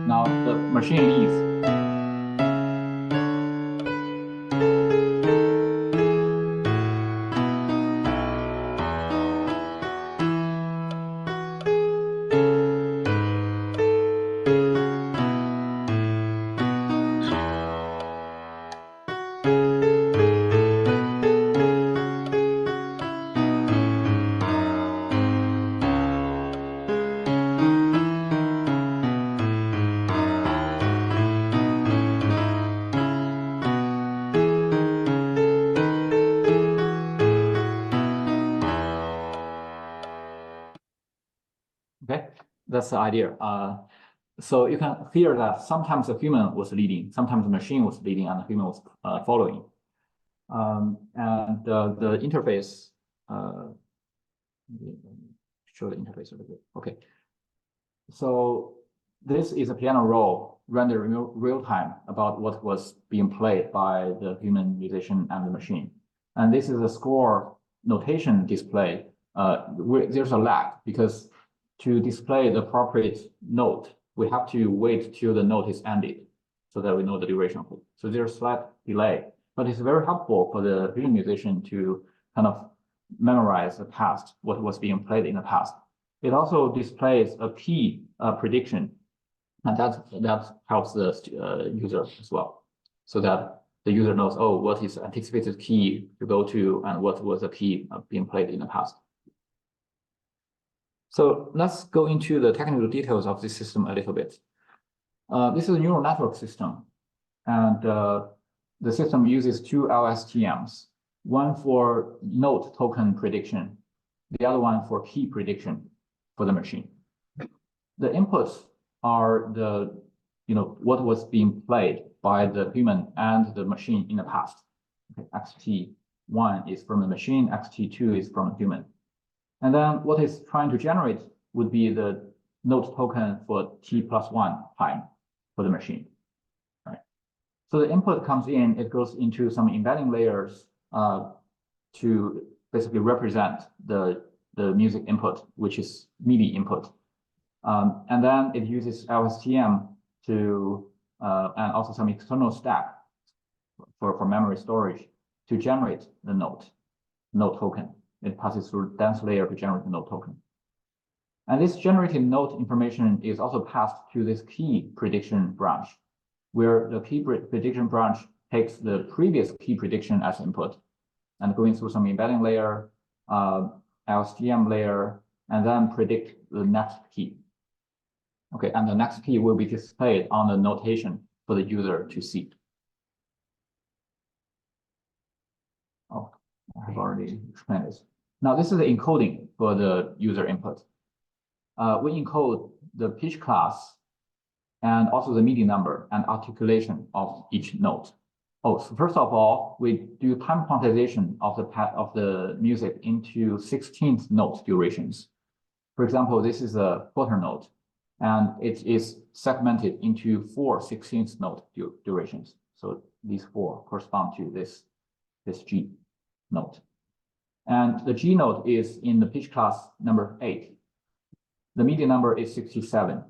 Now the machine leaves. Okay, that's the idea. So you can hear that sometimes the human was leading, sometimes the machine was leading, and the human was following. And the interface, show the interface a little bit. Okay, so this is a piano roll rendered real time about what was being played by the human musician and the machine. And this is a score notation display. There's a lag because to display the appropriate note, we have to wait till the note is ended so that we know the duration of it. So there's a slight delay, but it's very helpful for the human musician to kind of memorize the past, what was being played in the past. It also displays a key prediction, and that helps the user as well, so that the user knows, oh, what is anticipated key to go to and what was the key being played in the past. So let's go into the technical details of this system a little bit. This is a neural network system, and the system uses two LSTMs, one for note token prediction, the other one for key prediction for the machine. The inputs are what was being played by the human and the machine in the past. Okay, XT1 is from the machine, XT2 is from the human. And then what it's trying to generate would be the note token for T+1 time for the machine. Right. So the input comes in, it goes into some embedding layers to basically represent the music input, which is MIDI input. And then it uses LSTM to, and also some external stack for memory storage to generate the note token. It passes through dense layer to generate the note token. And this generated note information is also passed to this key prediction branch, where the key prediction branch takes the previous key prediction as input and going through some embedding layer, LSTM layer, and then predict the next key. Okay, and the next key will be displayed on the notation for the user to see. Oh, I have already explained this. Now, this is the encoding for the user input. We encode the pitch class and also the MIDI number and articulation of each note. Oh, so first of all, we do time quantization of the music into 16th note durations. For example, this is a quarter note, and it is segmented into 4 16th note durations. So these four correspond to this G note. And the G note is in the pitch class number 8. The median number is 67.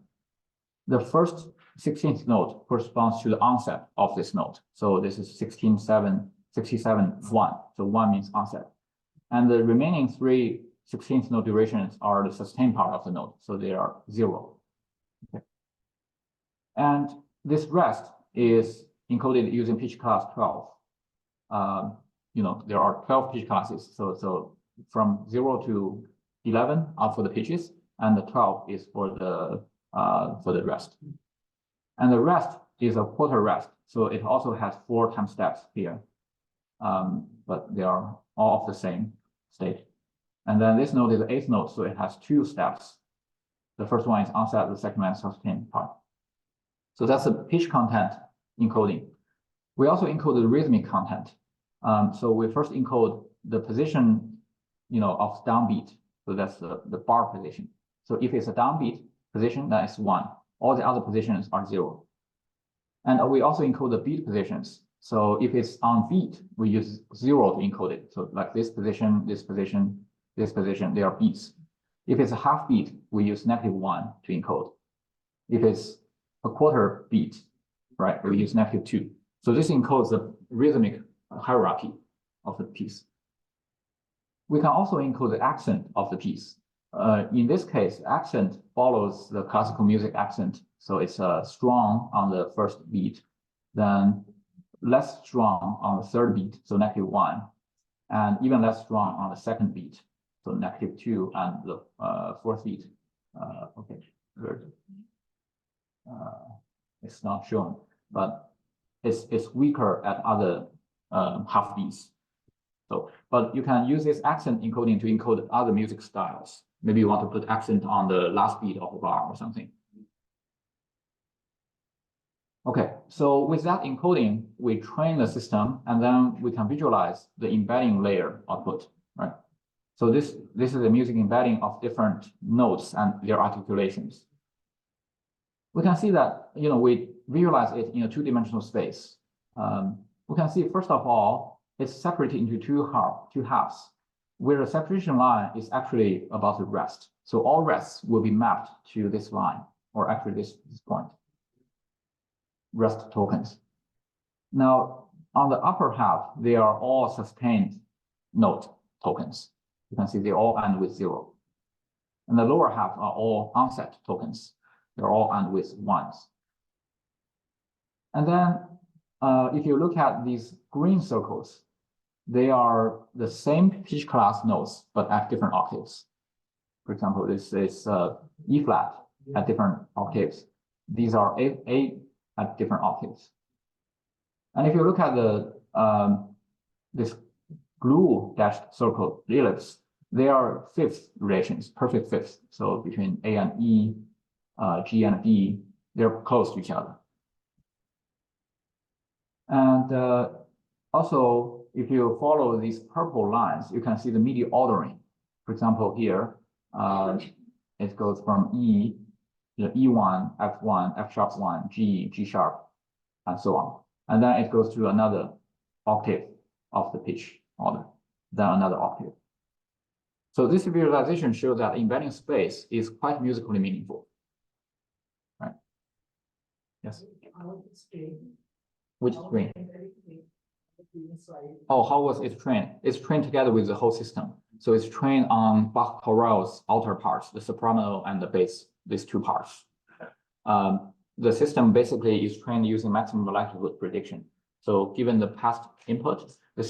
The first 16th note corresponds to the onset of this note. So this is 67, 1. So 1 means onset. And the remaining 3 16th note durations are the sustained part of the note. So they are 0. Okay. And this rest is encoded using pitch class 12. There are 12 pitch classes. So from 0 to 11 are for the pitches, and the 12 is for the rest. And the rest is a quarter rest. So it also has 4 time steps here. But they are all of the same state. And then this note is the 8th note, so it has 2 steps. The first one is onset, the second one is sustained part. So that's the pitch content encoding. We also encode the rhythmic content. So we first encode the position, of downbeat. So that's the bar position. So if it's a downbeat position, that is 1. All the other positions are 0. And we also encode the beat positions. So if it's on beat, we use 0 to encode it. So like this position, this position, this position, they are beats. If it's a half beat, we use -1 to encode. If it's a quarter beat, right, we use -2. So this encodes the rhythmic hierarchy of the piece. We can also encode the accent of the piece. In this case, accent follows the classical music accent. So it's strong on the first beat, then less strong on the third beat, so -1, and even less strong on the second beat, so -2, and the fourth beat. Okay, it's not shown, but it's weaker at other half beats. So, but you can use this accent encoding to encode other music styles. Maybe you want to put accent on the last beat of the bar or something. Okay, so with that encoding, we train the system, and then we can visualize the embedding layer output, right? So this is the music embedding of different notes and their articulations. We can see that, we visualize it in a 2-dimensional space. We can see, first of all, it's separated into two halves, where the separation line is actually about the rest. So all rests will be mapped to this line, or actually this point. Rest tokens. Now, on the upper half, they are all sustained note tokens. You can see they all end with 0. And the lower half are all onset tokens. They're all end with 1s. And then if you look at these green circles, they are the same pitch class notes, but at different octaves. For example, this is E flat at different octaves. These are A at different octaves. And if you look at the this blue dashed circle, the ellipse, they are fifth relations, perfect fifths. So between A and E, G and B, they're close to each other. And also, if you follow these purple lines, you can see the MIDI ordering. For example, here, it goes from E, E1, F1, F sharp 1, G, G sharp, and so on. And then it goes to another octave of the pitch order, then another octave. So this visualization shows that embedding space is quite musically meaningful. Right? Yes? Which string? Oh, how was it trained? It's trained together with the whole system. So it's trained on Bach chorale's outer parts, the soprano and the bass, these two parts. The system basically is trained using maximum likelihood prediction. So given the past input, the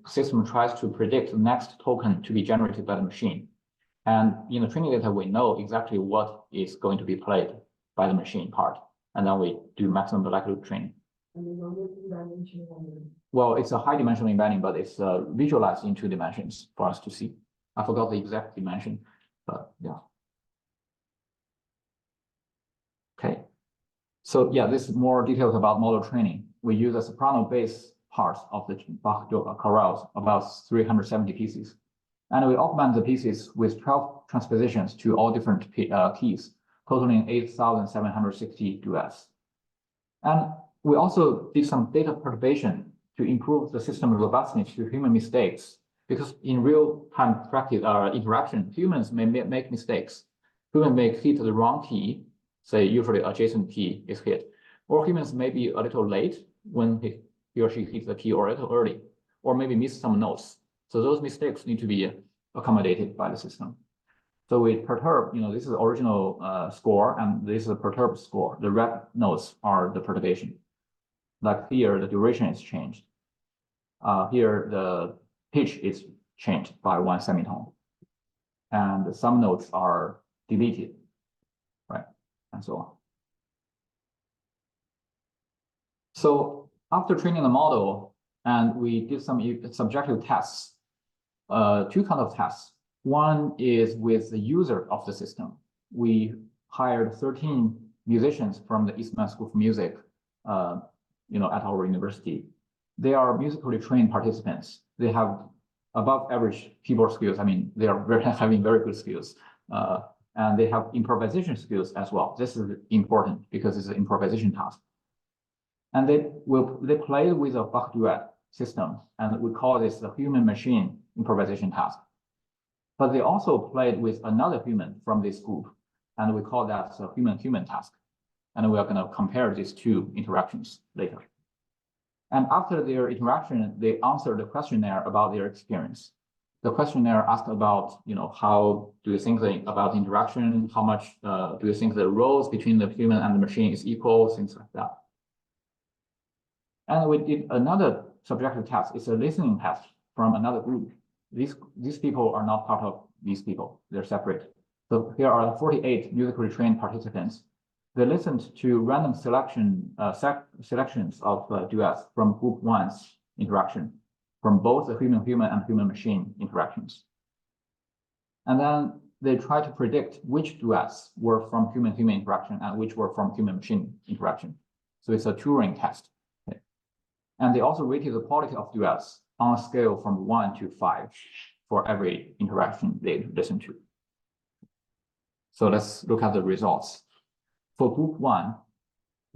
system tries to predict the next token to be generated by the machine. And in the training data, we know exactly what is going to be played by the machine part. And then we do maximum likelihood training. Well, it's a high dimensional embedding, but it's visualized in 2 dimensions for us to see. I forgot the exact dimension, but yeah. Okay. So yeah, this is more details about model training. We use a soprano bass parts of the Bach chorales, about 370 pieces. And we augment the pieces with 12 transpositions to all different keys, totaling 8,760 duets. And we also did some data perturbation to improve the system robustness to human mistakes, because in real-time practice interaction, humans may make mistakes. Humans may hit the wrong key, say usually adjacent key is hit, or humans may be a little late when he or she hits the key, or a little early, or maybe miss some notes. So those mistakes need to be accommodated by the system. So we perturb, this is the original score, and this is a perturbed score. The red notes are the perturbation. Like here, the duration is changed. Here, the pitch is changed by 1 semitone. And some notes are deleted, right? And so on. So after training the model, and we did some subjective tests, 2 kinds of tests. One is with the user of the system. We hired 13 musicians from the ISMIR School of Music, at our university. They are musically trained participants. They have above average keyboard skills. I mean, they are having very good skills. And they have improvisation skills as well. This is important because it's an improvisation task. And they play with a Bach duet system, and we call this the human-machine improvisation task. But they also played with another human from this group, and we call that the human-human task. And we are going to compare these 2 interactions later. And after their interaction, they answered the questionnaire about their experience. The questionnaire asked about, how do you think about the interaction? How much do you think the roles between the human and the machine is equal? Things like that. And we did another subjective test. It's a listening test from another group. These people are not part of these people. They're separate. So here are 48 musically trained participants. They listened to random selections of duets from group 1's interaction, from both the human-human and human-machine interactions. And then they tried to predict which duets were from human-human interaction and which were from human-machine interaction. So it's a Turing test. Okay. And they also rated the quality of duets on a scale from 1 to 5 for every interaction they listened to. So let's look at the results. For group 1,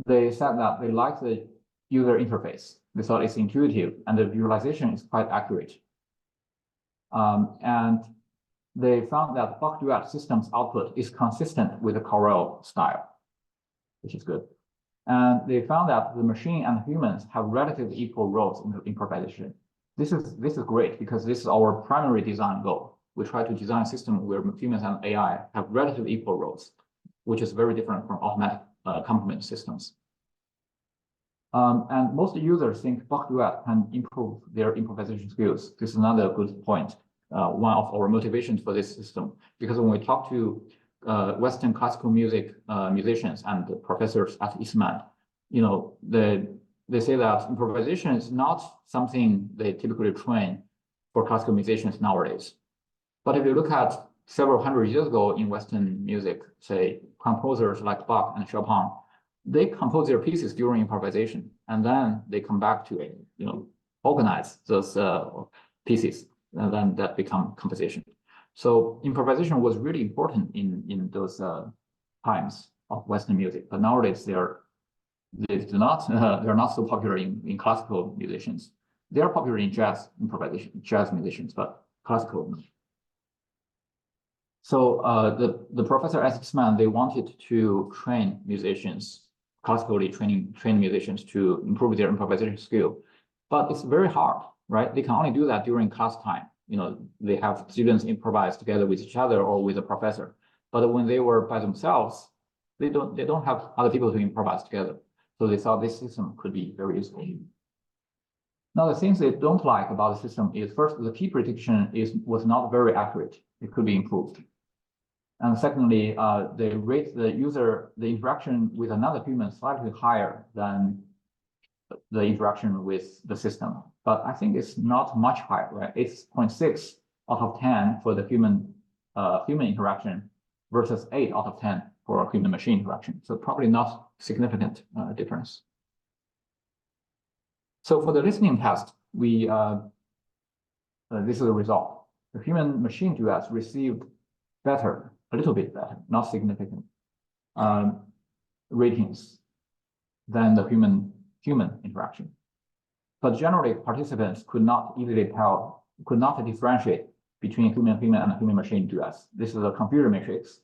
they said that they liked the user interface. They thought it's intuitive and the visualization is quite accurate. And they found that Bach duet system's output is consistent with the chorale style, which is good. And they found that the machine and humans have relatively equal roles in the improvisation. This is great because this is our primary design goal. We try to design a system where humans and AI have relatively equal roles, which is very different from automatic complement systems. And most users think Bach duet can improve their improvisation skills. This is another good point. One of our motivations for this system, because when we talk to Western classical music musicians and professors at ISMIR, they say that improvisation is not something they typically train for classical musicians nowadays. But if you look at several hundred years ago in Western music, say composers like Bach and Chopin, they compose their pieces during improvisation, and then they come back to organize those pieces, and then that become composition. So improvisation was really important in those times of Western music, but nowadays they're not so popular in classical musicians. They are popular in jazz musicians, but classical no. So the professor at ISMIR, they wanted to train musicians, classically trained musicians, to improve their improvisation skill, but it's very hard, right? They can only do that during class time. They have students improvise together with each other or with a professor. But when they were by themselves, they don't have other people to improvise together. So they thought this system could be very useful. Now, the things they don't like about the system is, first, the key prediction was not very accurate. It could be improved. And secondly, they rate the interaction with another human slightly higher than the interaction with the system. But I think it's not much higher, right? It's 0.6 out of 10 for the human interaction versus 8 out of 10 for human-machine interaction. So probably not significant difference. So for the listening test, this is the result. The human-machine duets received better, a little bit better, not significant ratings than the human interaction. But generally, participants could not differentiate between human and human machine duets. This is a computer matrix.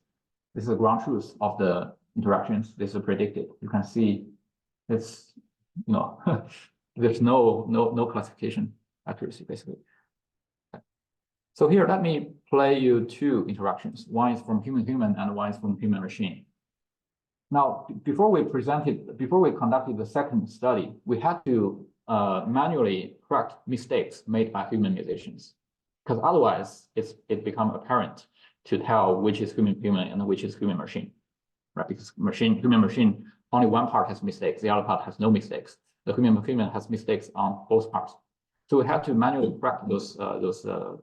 This is the ground truth of the interactions. This is predicted. You can see it's, there's no classification accuracy, basically. So here, let me play you two interactions. One is from human and one is from human machine. Now, before we conducted the second study, we had to manually correct mistakes made by human musicians, because otherwise it become apparent to tell which is human and which is human machine, right? Because human machine, only one part has mistakes, the other part has no mistakes. The human has mistakes on both parts. So we had to manually correct those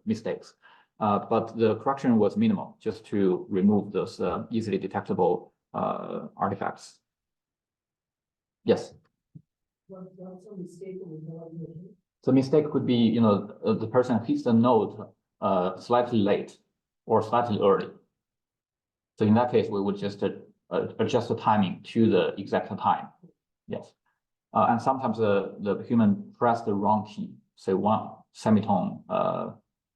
mistakes. But the correction was minimal, just to remove those easily detectable artifacts. Yes. What's a mistake in the audition? So mistake could be, the person hits the note slightly late or slightly early. So in that case, we would just adjust the timing to the exact time. Yes. And sometimes the human pressed the wrong key, say one semitone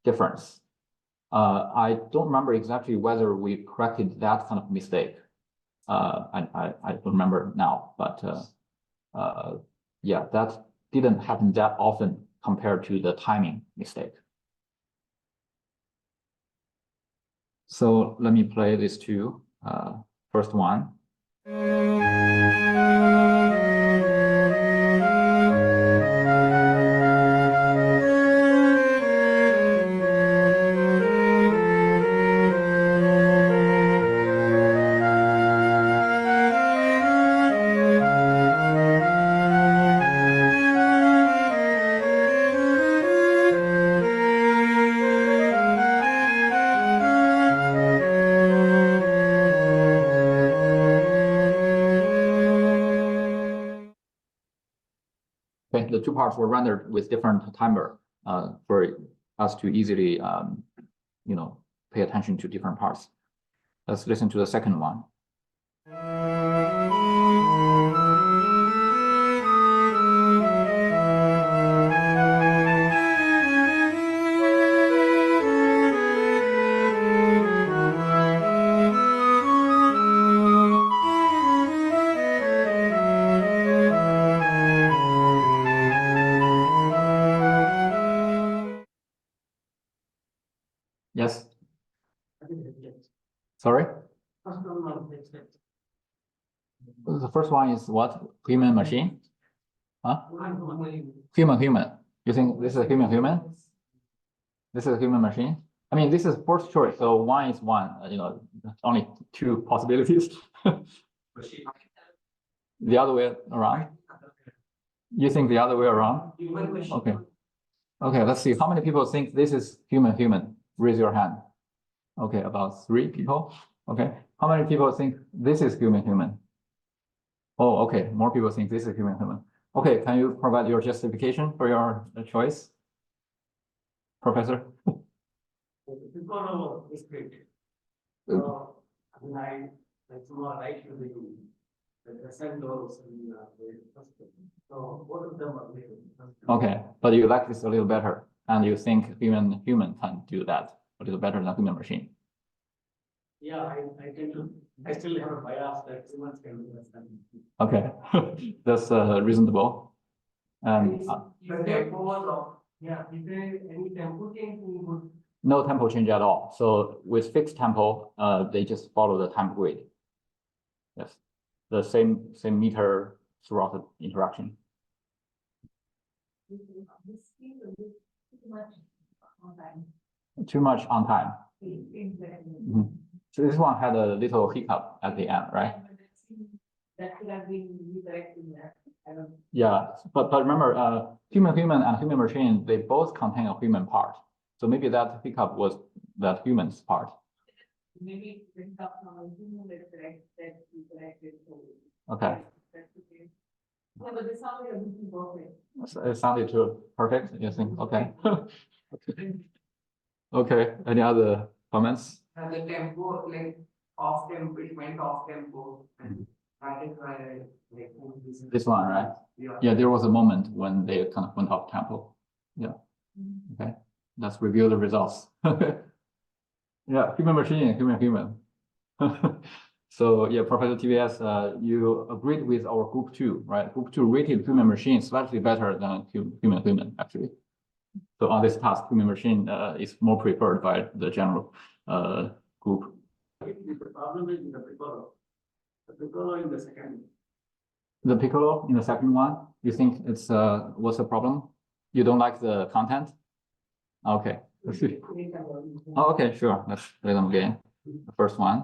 difference. I don't remember exactly whether we corrected that kind of mistake. I don't remember now, but yeah, that didn't happen that often compared to the timing mistake. So let me play these two. First one. Okay, the two parts were rendered with different timer for us to easily, pay attention to different parts. Let's listen to the second one. Yes. Sorry? The first one is what? Human machine? Huh? Human. You think this is a human? This is a human machine? I mean, this is first choice, so one is one, only two possibilities. The other way around? You think the other way around? Okay. Okay, let's see. How many people think this is human? Raise your hand. Okay, about 3 people. Okay. How many people think this is human? Oh, okay. More people think this is human. Okay, can you provide your justification for your choice, Professor? It's great. It's more like the same goals and so both of them are different. Okay, but you like this a little better, and you think human can do that a little better than human machine. Yeah, I still have a bias that humans can do that. Okay, that's reasonable. And is there any tempo change we would? No tempo change at all. So with fixed tempo, they just follow the time grid. Yes, the same meter throughout the interaction. Too much on time. Mm-hmm. So this one had a little hiccup at the end, right? That could have been redirected there. Yeah, but remember, human and human machine, they both contain a human part. So maybe that hiccup was that human's part. Maybe it up from a human redirected. Okay. Yeah, but it sounded a bit perfect. It sounded too perfect, you think? Okay. Okay, any other comments? The tempo, like off tempo, it went off tempo. That is why, like, This one, right? Yeah. Yeah, there was a moment when they kind of went off tempo. Yeah. Okay. Let's review the results. Yeah, human machine, human. So yeah, Professor TVS, you agreed with our group 2, right? Group 2 rated human machine slightly better than human actually. So on this task, human machine is more preferred by the general group. The problem is in the piccolo. The piccolo in the second. The piccolo in the second one, you think it's what's the problem? You don't like the content? Okay. Oh, okay, sure. Let's play them again. The first one.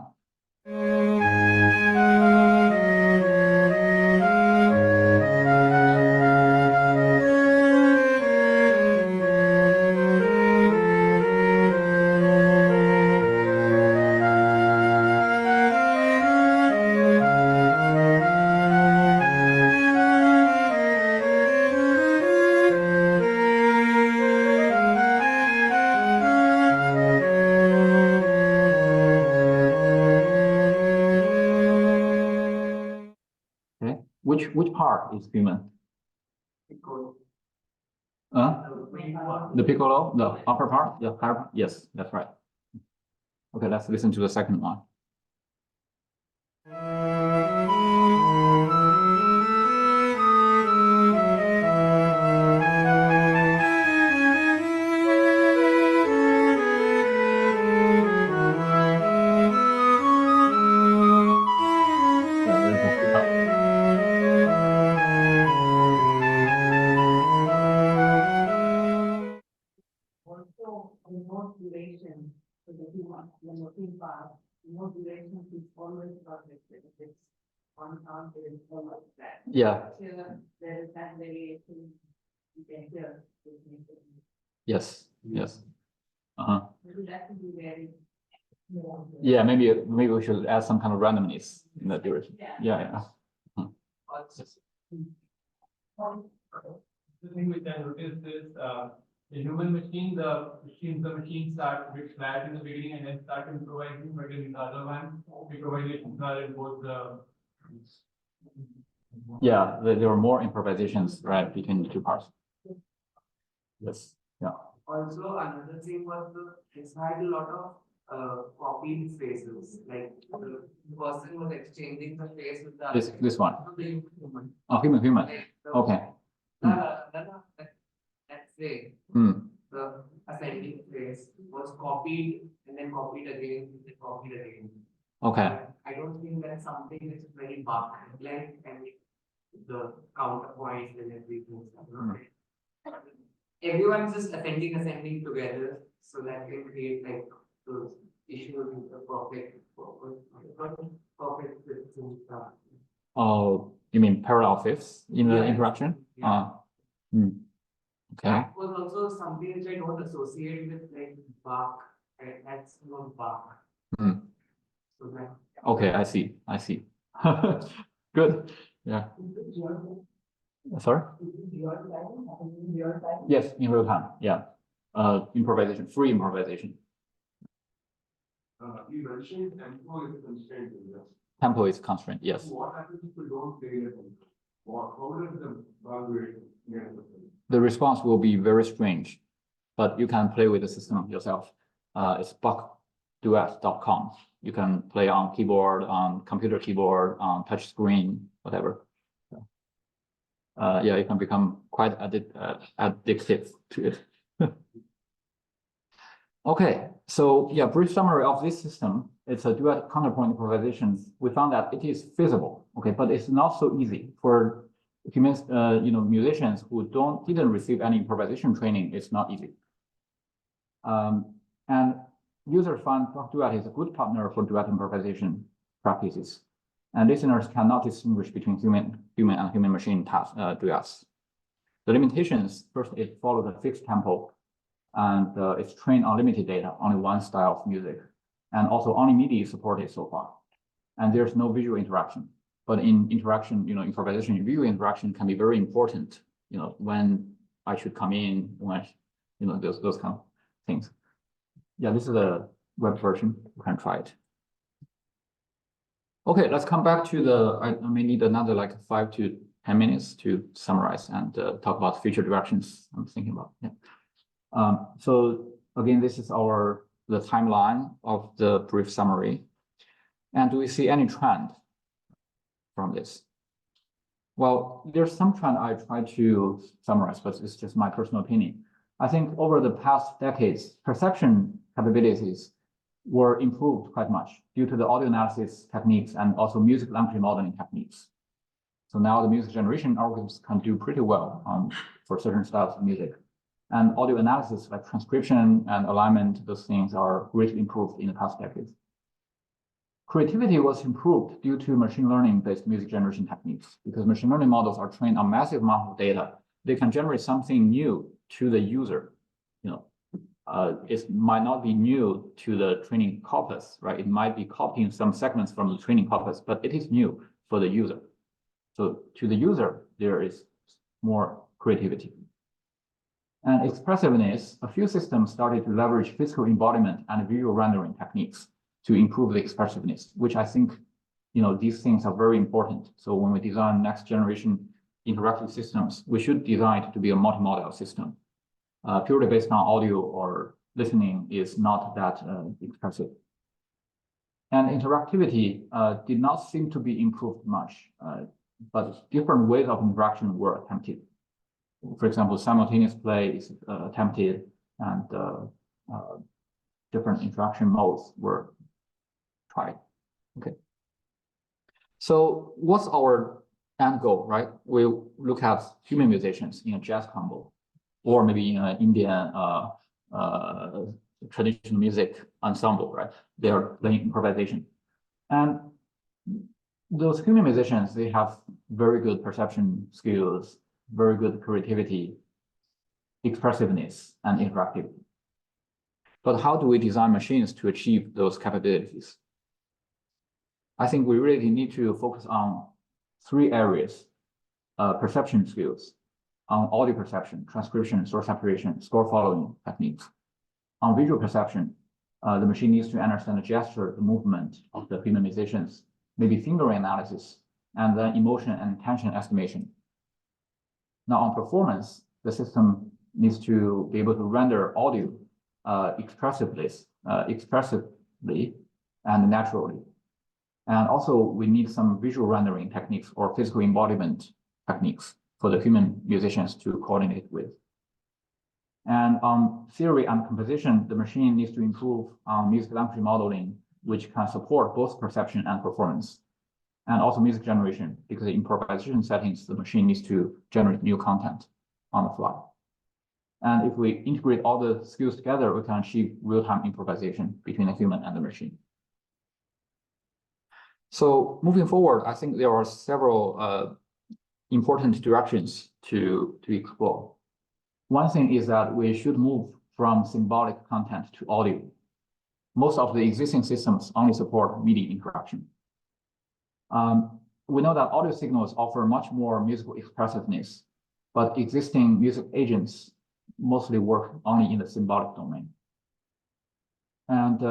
Okay, which part is human? Piccolo. The piccolo, the upper part, the higher part? Yes, that's right. Okay, let's listen to the second one. Yeah, there's a hiccup. Also, the more duration, so that you want the working part, more duration is always projected. If it's one count, it is almost that. Yeah, Here, there is that variation, you can hear. yes, yes. Uh-huh. Maybe that would be very. Yeah, maybe we should add some kind of randomness in that duration. Yeah. The thing which I noticed is the human machine, the machine start a bit flat in the beginning and then start improvising, but in the other one, improvisations are in both the. Yeah, there are more improvisations, right, between the two parts. Yes, yeah. Also, another thing was it's had a lot of copied faces. Like the person was exchanging the face with the This one. the human. Oh, human. Like, Okay. Let's say Hmm. the ascending phrase was copied and then copied again and then copied again. Okay. I don't think that's something that's very like and the counterpoint and everything. Everyone's just ascending together so that can create like those issues with the perfect stuff. Oh, you mean parallel fifths in the Yeah. interaction? Yeah. Okay. That was also something which I don't associate with like Bach. That's not Bach. Hmm. So that. Okay, I see. Good. Yeah. Sorry? Yes, in real time. Yeah. Improvisation, free improvisation. You mentioned tempo is constrained in this. Tempo is constrained. Yes. What happens if we don't play it? How does the evaluation? The response will be very strange, but you can play with the system yourself. It's buckduet.com. You can play on keyboard, on computer keyboard, on touch screen, whatever. Yeah, you can become quite addictive to it. Okay, so yeah, brief summary of this system. It's a duet counterpoint improvisations. We found that it is feasible, okay, but it's not so easy for humans, musicians who didn't receive any improvisation training. It's not easy. And users find Prof Duet is a good partner for duet improvisation practices. And listeners cannot distinguish between human and human machine duets. The limitations, first, it follows a fixed tempo, and it's trained on limited data, only one style of music, and also only MIDI is supported so far. And there's no visual interaction. But in interaction, improvisation, visual interaction can be very important, when I should come in, when those kind of things. Yeah, this is a web version. You can try it. Okay, let's come back to I may need another like 5 to 10 minutes to summarize and talk about future directions I'm thinking about. Yeah. So again, this is the timeline of the brief summary. And do we see any trend from this? Well, there's some trend I try to summarize, but it's just my personal opinion. I think over the past decades, perception capabilities were improved quite much due to the audio analysis techniques and also music language modeling techniques. So now the music generation algorithms can do pretty well for certain styles of music. And audio analysis like transcription and alignment, those things are greatly improved in the past decades. Creativity was improved due to machine learning-based music generation techniques because machine learning models are trained on massive amount of data. They can generate something new to the user. It might not be new to the training corpus, right? It might be copying some segments from the training corpus, but it is new for the user. So to the user, there is more creativity. And expressiveness, a few systems started to leverage physical embodiment and visual rendering techniques to improve the expressiveness, which I think, these things are very important. So when we design next generation interactive systems, we should design it to be a multimodal system. Purely based on audio or listening is not that expressive. And interactivity did not seem to be improved much, but different ways of interaction were attempted. For example, simultaneous play is attempted, and different interaction modes were tried. Okay. So what's our end goal, right? We look at human musicians in a jazz combo, or maybe in an Indian traditional music ensemble, right? They are playing improvisation. And those human musicians, they have very good perception skills, very good creativity, expressiveness, and interactivity. But how do we design machines to achieve those capabilities? I think we really need to focus on 3 areas: perception skills, on audio perception, transcription, source separation, score following techniques. On visual perception, the machine needs to understand the gesture, the movement of the human musicians, maybe fingering analysis, and then emotion and intention estimation. Now on performance, the system needs to be able to render audio expressively and naturally. And also we need some visual rendering techniques or physical embodiment techniques for the human musicians to coordinate with. And on theory and composition, the machine needs to improve on music language modeling, which can support both perception and performance. And also music generation, because in improvisation settings, the machine needs to generate new content on the fly. And if we integrate all the skills together, we can achieve real-time improvisation between the human and the machine. So moving forward, I think there are several important directions to explore. One thing is that we should move from symbolic content to audio. Most of the existing systems only support MIDI interaction. We know that audio signals offer much more musical expressiveness, but existing music agents mostly work only in the symbolic domain. And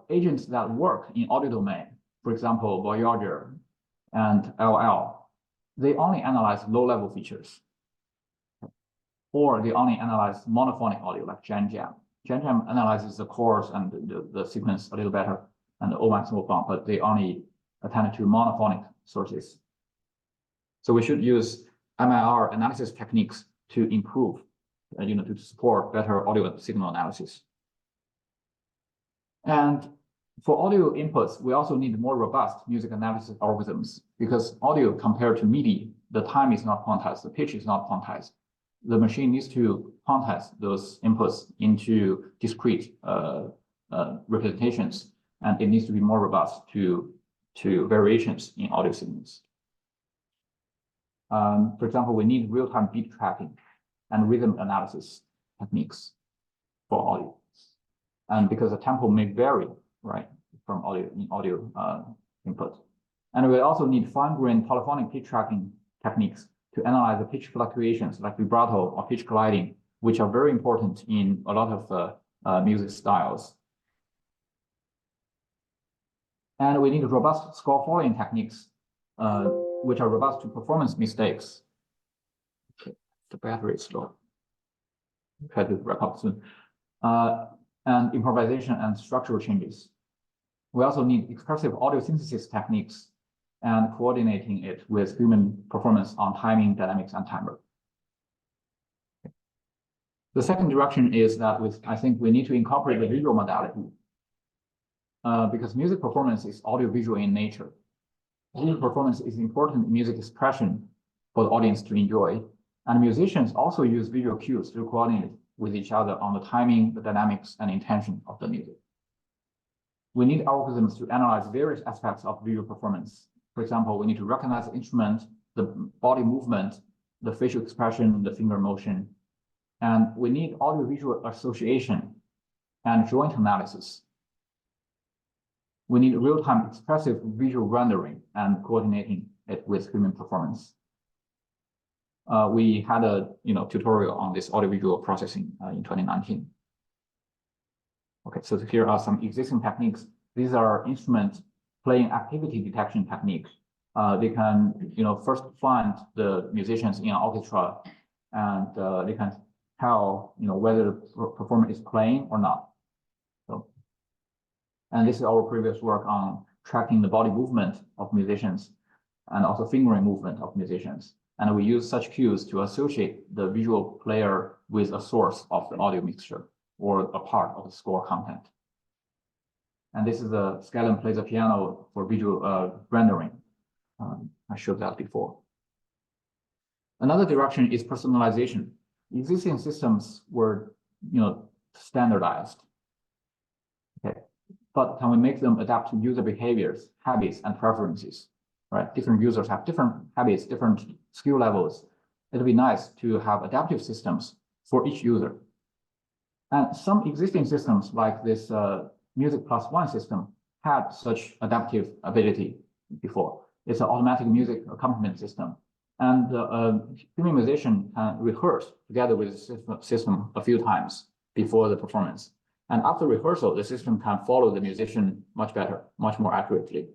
agents that work in audio domain, for example, Voyager and LL, they only analyze low-level features, or they only analyze monophonic audio like GenJam. GenJam analyzes the chords and the sequence a little better and the O-maximal font, but they only attend to monophonic sources. So we should use IMIR analysis techniques to improve, to support better audio signal analysis. And for audio inputs, we also need more robust music analysis algorithms, because audio compared to MIDI, the time is not quantized, the pitch is not quantized. The machine needs to quantize those inputs into discrete representations, and it needs to be more robust to variations in audio signals. For example, we need real-time beat tracking and rhythm analysis techniques for audio. And because the tempo may vary, right, from audio input. And we also need fine-grained polyphonic pitch tracking techniques to analyze the pitch fluctuations like vibrato or pitch gliding, which are very important in a lot of music styles. And we need robust score following techniques, which are robust to performance mistakes. Okay, the battery is low. Try to wrap up soon. And improvisation and structural changes. We also need expressive audio synthesis techniques and coordinating it with human performance on timing, dynamics, and timbre. Okay. The second direction is that I think we need to incorporate the visual modality because music performance is audiovisual in nature. Music performance is important music expression for the audience to enjoy, and musicians also use visual cues to coordinate with each other on the timing, the dynamics, and intention of the music. We need algorithms to analyze various aspects of visual performance. For example, we need to recognize the instrument, the body movement, the facial expression, the finger motion, and we need audiovisual association and joint analysis. We need real-time expressive visual rendering and coordinating it with human performance. We had a tutorial on this audiovisual processing in 2019. Okay, so here are some existing techniques. These are instrument playing activity detection techniques. They can first find the musicians in an orchestra, and they can tell whether the performer is playing or not. So, and this is our previous work on tracking the body movement of musicians and also fingering movement of musicians. And we use such cues to associate the visual player with a source of the audio mixture or a part of the score content. And this is a Scalon plays a piano for visual rendering. I showed that before. Another direction is personalization. Existing systems were, standardized. Okay, but can we make them adapt to user behaviors, habits, and preferences? Right, different users have different habits, different skill levels. It'd be nice to have adaptive systems for each user. And some existing systems like this Music Plus One system had such adaptive ability before. It's an automatic music accompaniment system. And human musician can rehearse together with the system a few times before the performance. And after rehearsal, the system can follow the musician much better, much more accurately.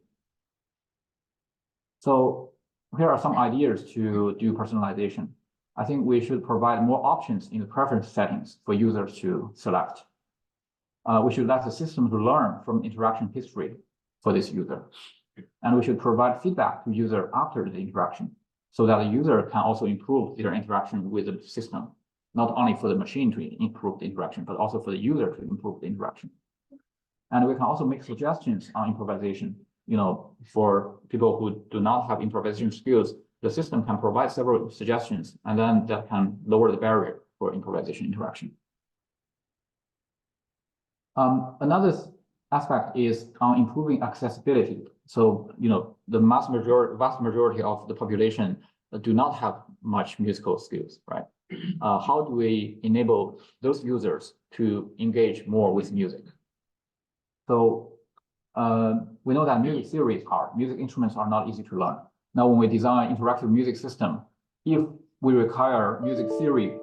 So here are some ideas to do personalization. I think we should provide more options in the preference settings for users to select. We should let the system to learn from interaction history for this user. And we should provide feedback to user after the interaction so that the user can also improve their interaction with the system, not only for the machine to improve the interaction, but also for the user to improve the interaction. And we can also make suggestions on improvisation. For people who do not have improvisation skills, the system can provide several suggestions, and then that can lower the barrier for improvisation interaction. Another aspect is on improving accessibility. So, the vast majority of the population do not have much musical skills, right? How do we enable those users to engage more with music? So, we know that music theory is hard. Music instruments are not easy to learn. Now, when we design interactive music system, if we require music theory,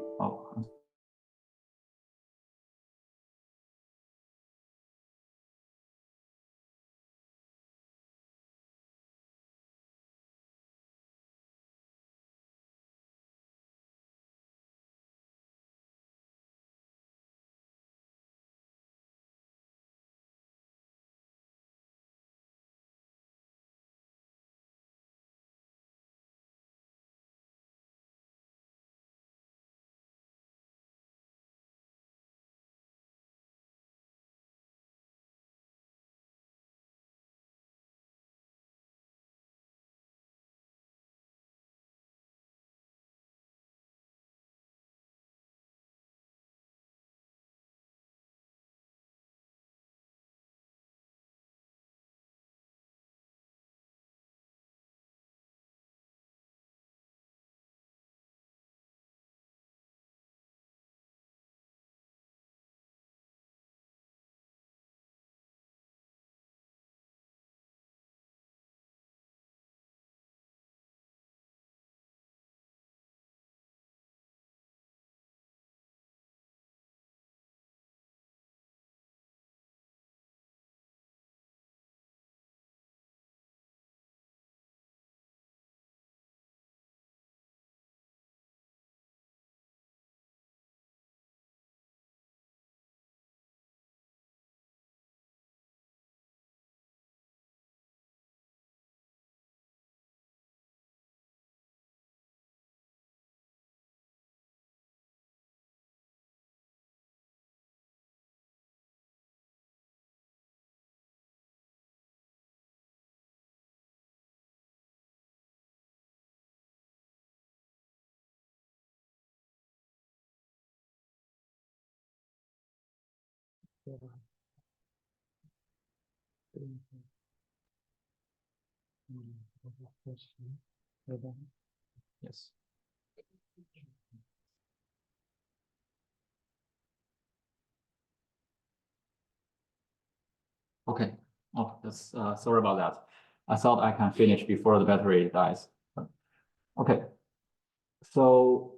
Yes. Okay. Oh, that's sorry about that. I thought I can finish before the battery dies. Okay. So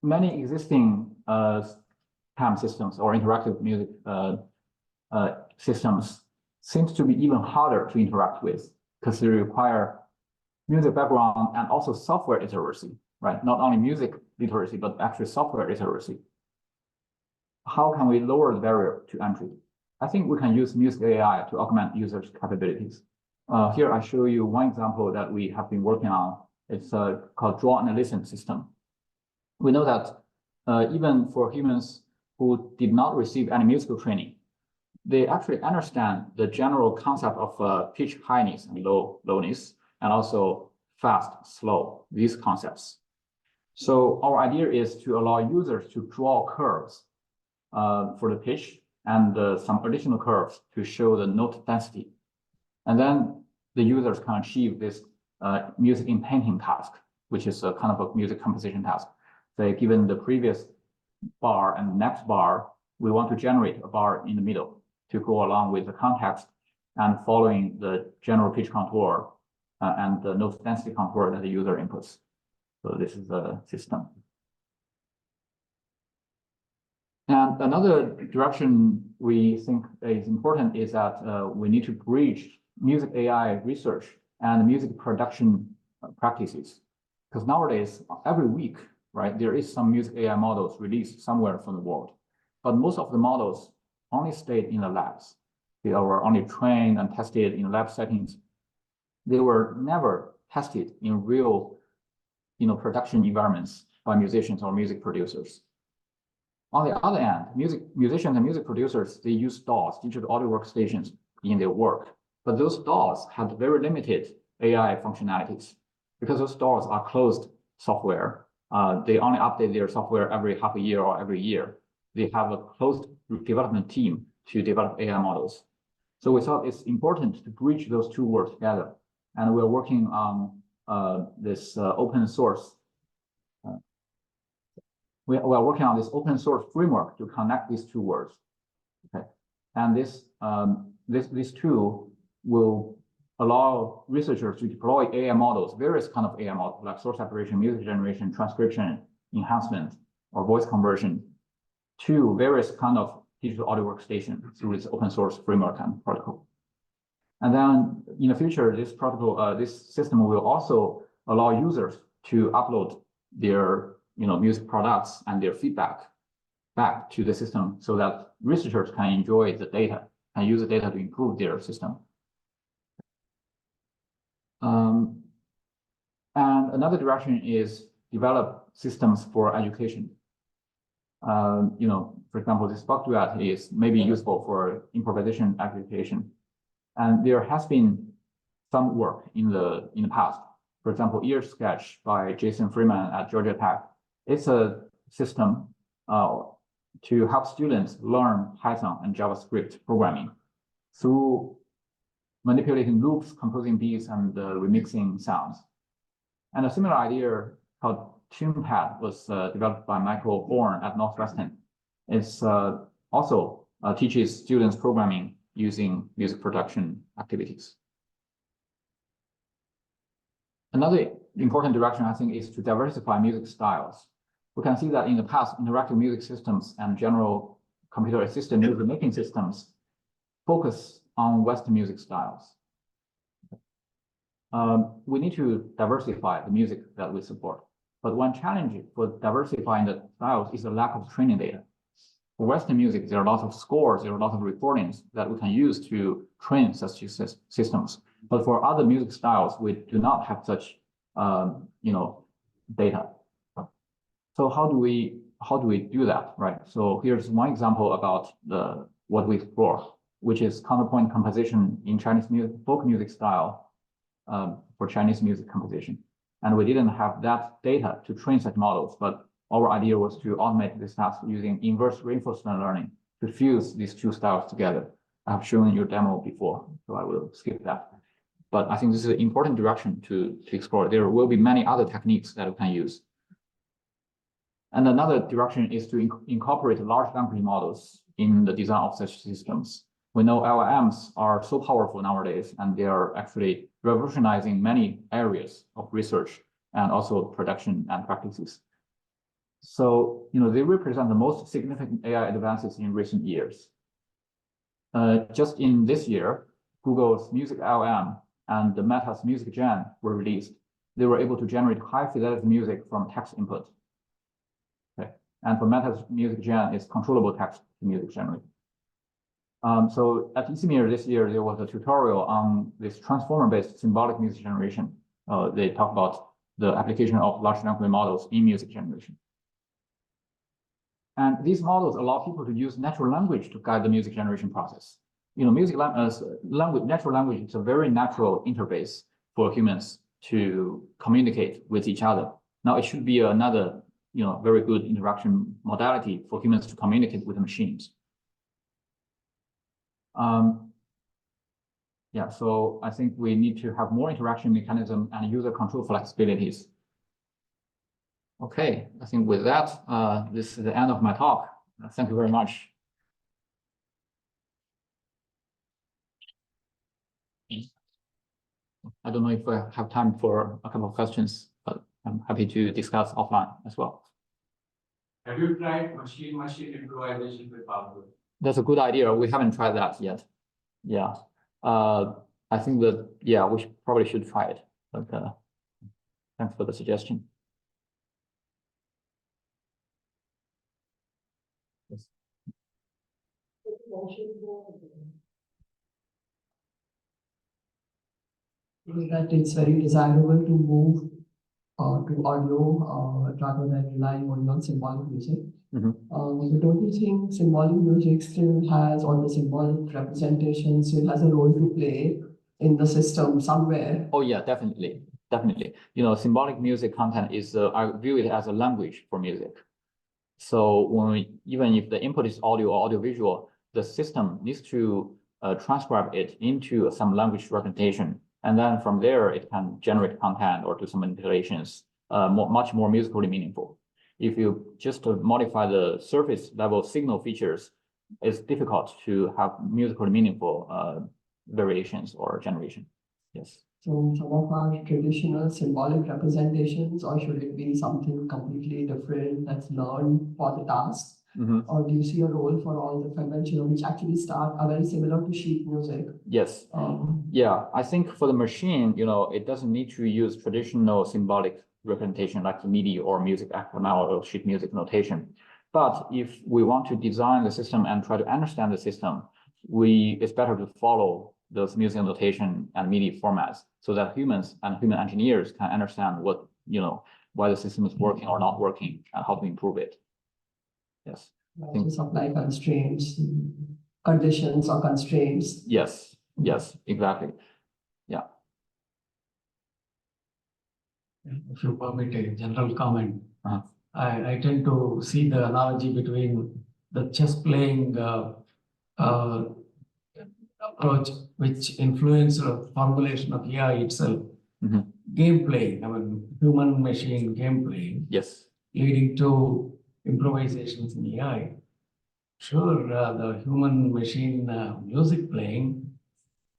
many existing PAM systems or interactive music systems seems to be even harder to interact with because they require music background and also software literacy, right? Not only music literacy, but actually software literacy. How can we lower the barrier to entry? I think we can use music AI to augment users' capabilities. Here I show you one example that we have been working on. It's called draw and listen system. We know that even for humans who did not receive any musical training, they actually understand the general concept of pitch highness and lowness, and also fast, slow, these concepts. So our idea is to allow users to draw curves for the pitch and some additional curves to show the note density. And then the users can achieve this music in painting task, which is a kind of a music composition task. Say, given the previous bar and next bar, we want to generate a bar in the middle to go along with the context and following the general pitch contour and the note density contour that the user inputs. So this is the system. And another direction we think is important is that we need to bridge music AI research and music production practices. Because nowadays, every week, right, there is some music AI models released somewhere from the world. But most of the models only stayed in the labs. They were only trained and tested in lab settings. They were never tested in real, production environments by musicians or music producers. On the other hand, musicians and music producers, they use DAWs, digital audio workstations, in their work. But those DAWs have very limited AI functionalities because those DAWs are closed software. They only update their software every half a year or every year. They have a closed development team to develop AI models. So we thought it's important to bridge those two worlds together. And we're working on this open source. We are working on this open source framework to connect these two worlds. Okay, and this tool will allow researchers to deploy AI models, various kind of AI models like source separation, music generation, transcription, enhancement, or voice conversion, to various kind of digital audio workstation through this open source framework and protocol. And then in the future, this protocol, this system will also allow users to upload their music products and their feedback back to the system so that researchers can enjoy the data and use the data to improve their system. And another direction is develop systems for education. For example, this buck duet is maybe useful for improvisation education. And there has been some work in the past. For example, Ear Sketch by Jason Freeman at Georgia Tech. It's a system to help students learn Python and JavaScript programming through manipulating loops, composing beats, and remixing sounds. And a similar idea called TunePad was developed by Michael Bourne at Northwestern. It's also teaches students programming using music production activities. Another important direction, I think, is to diversify music styles. We can see that in the past, interactive music systems and general computer-assisted music making systems focus on Western music styles. We need to diversify the music that we support. But one challenge for diversifying the styles is the lack of training data. For Western music, there are lots of scores, there are lots of recordings that we can use to train such systems. But for other music styles, we do not have such, data. So how do we do that, right? So here's one example about what we explore, which is counterpoint composition in Chinese music, folk music style for Chinese music composition. And we didn't have that data to train such models, but our idea was to automate this task using inverse reinforcement learning to fuse these two styles together. I've shown your demo before, so I will skip that. But I think this is an important direction to explore. There will be many other techniques that we can use. And another direction is to incorporate large language models in the design of such systems. We know LLMs are so powerful nowadays, and they are actually revolutionizing many areas of research and also production and practices. So, they represent the most significant AI advances in recent years. Just in this year, Google's Music LLM and the Meta's Music Gen were released. They were able to generate high-fidelity music from text input. Okay. And for Meta's Music Gen, it's controllable text to music generation. So at ISMIR this year, there was a tutorial on this transformer-based symbolic music generation. They talk about the application of large language models in music generation. And these models allow people to use natural language to guide the music generation process. Natural language is a very natural interface for humans to communicate with each other. Now, it should be another, very good interaction modality for humans to communicate with the machines. Yeah, so I think we need to have more interaction mechanism and user control flexibilities. Okay, I think with that, this is the end of my talk. Thank you very much. I don't know if I have time for a couple of questions, but I'm happy to discuss offline as well. Have you tried machine-machine improvisation with PowerPoint? That's a good idea. We haven't tried that yet. Yeah. I think that, yeah, we probably should try it. But thanks for the suggestion. Yes. That it's very desirable to move to audio rather than relying only on symbolic music. But don't you think symbolic music still has, or the symbolic representation still has a role to play in the system somewhere? Oh yeah, definitely. Definitely. Symbolic music content is, I view it as a language for music. So even if the input is audio or audiovisual, the system needs to transcribe it into some language representation. And then from there, it can generate content or do some manipulations, much more musically meaningful. If you just modify the surface level signal features, it's difficult to have musically meaningful variations or generation. Yes. So some of our traditional symbolic representations, or should it be something completely different that's learned for the task? Or do you see a role for all the conventional, which actually are very similar to sheet music? Yes. Yeah, I think for the machine, it doesn't need to use traditional symbolic representation like MIDI or music XML or sheet music notation. But if we want to design the system and try to understand the system, it's better to follow those music notation and MIDI formats so that humans and human engineers can understand what, why the system is working or not working and how to improve it. Yes. To supply constraints, conditions or constraints. Yes, yes, exactly. Yeah. If you permit a general comment, I tend to see the analogy between the chess playing approach, which influenced the formulation of AI itself. Gameplay, human machine gameplay. Yes. Leading to improvisations in AI. Sure, the human machine music playing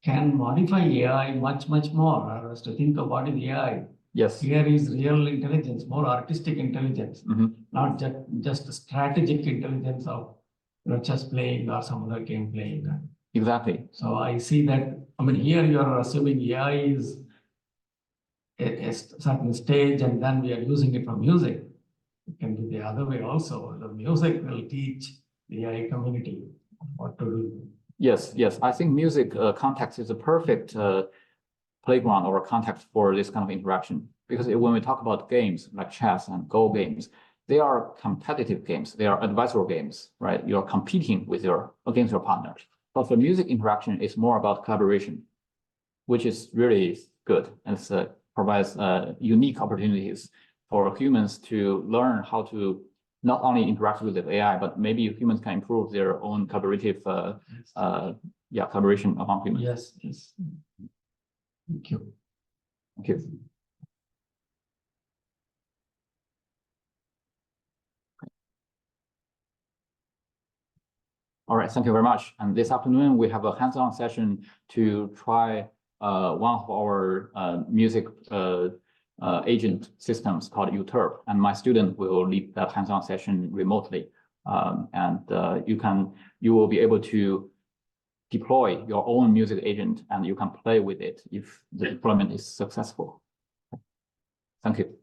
can modify AI much more. I was to think about it, AI. Yes. Here is real intelligence, more artistic intelligence, not just strategic intelligence of chess playing or some other game playing. Exactly. So I see that, here you are assuming AI is a certain stage and then we are using it for music. It can be the other way also. The music will teach the AI community what to do. Yes, yes. I think music context is a perfect playground or context for this kind of interaction. Because when we talk about games like chess and Go games, they are competitive games. They are adversarial games, right? You're competing against your partners. But for music interaction, it's more about collaboration, which is really good and provides unique opportunities for humans to learn how to not only interact with the AI, but maybe humans can improve their own collaborative, collaboration among humans. Yes, yes. Thank you. Thank you. All right, thank you very much. And this afternoon, we have a hands-on session to try one of our music agent systems called UTERP. And my student will lead that hands-on session remotely. You will be able to deploy your own music agent and you can play with it if the deployment is successful. Thank you.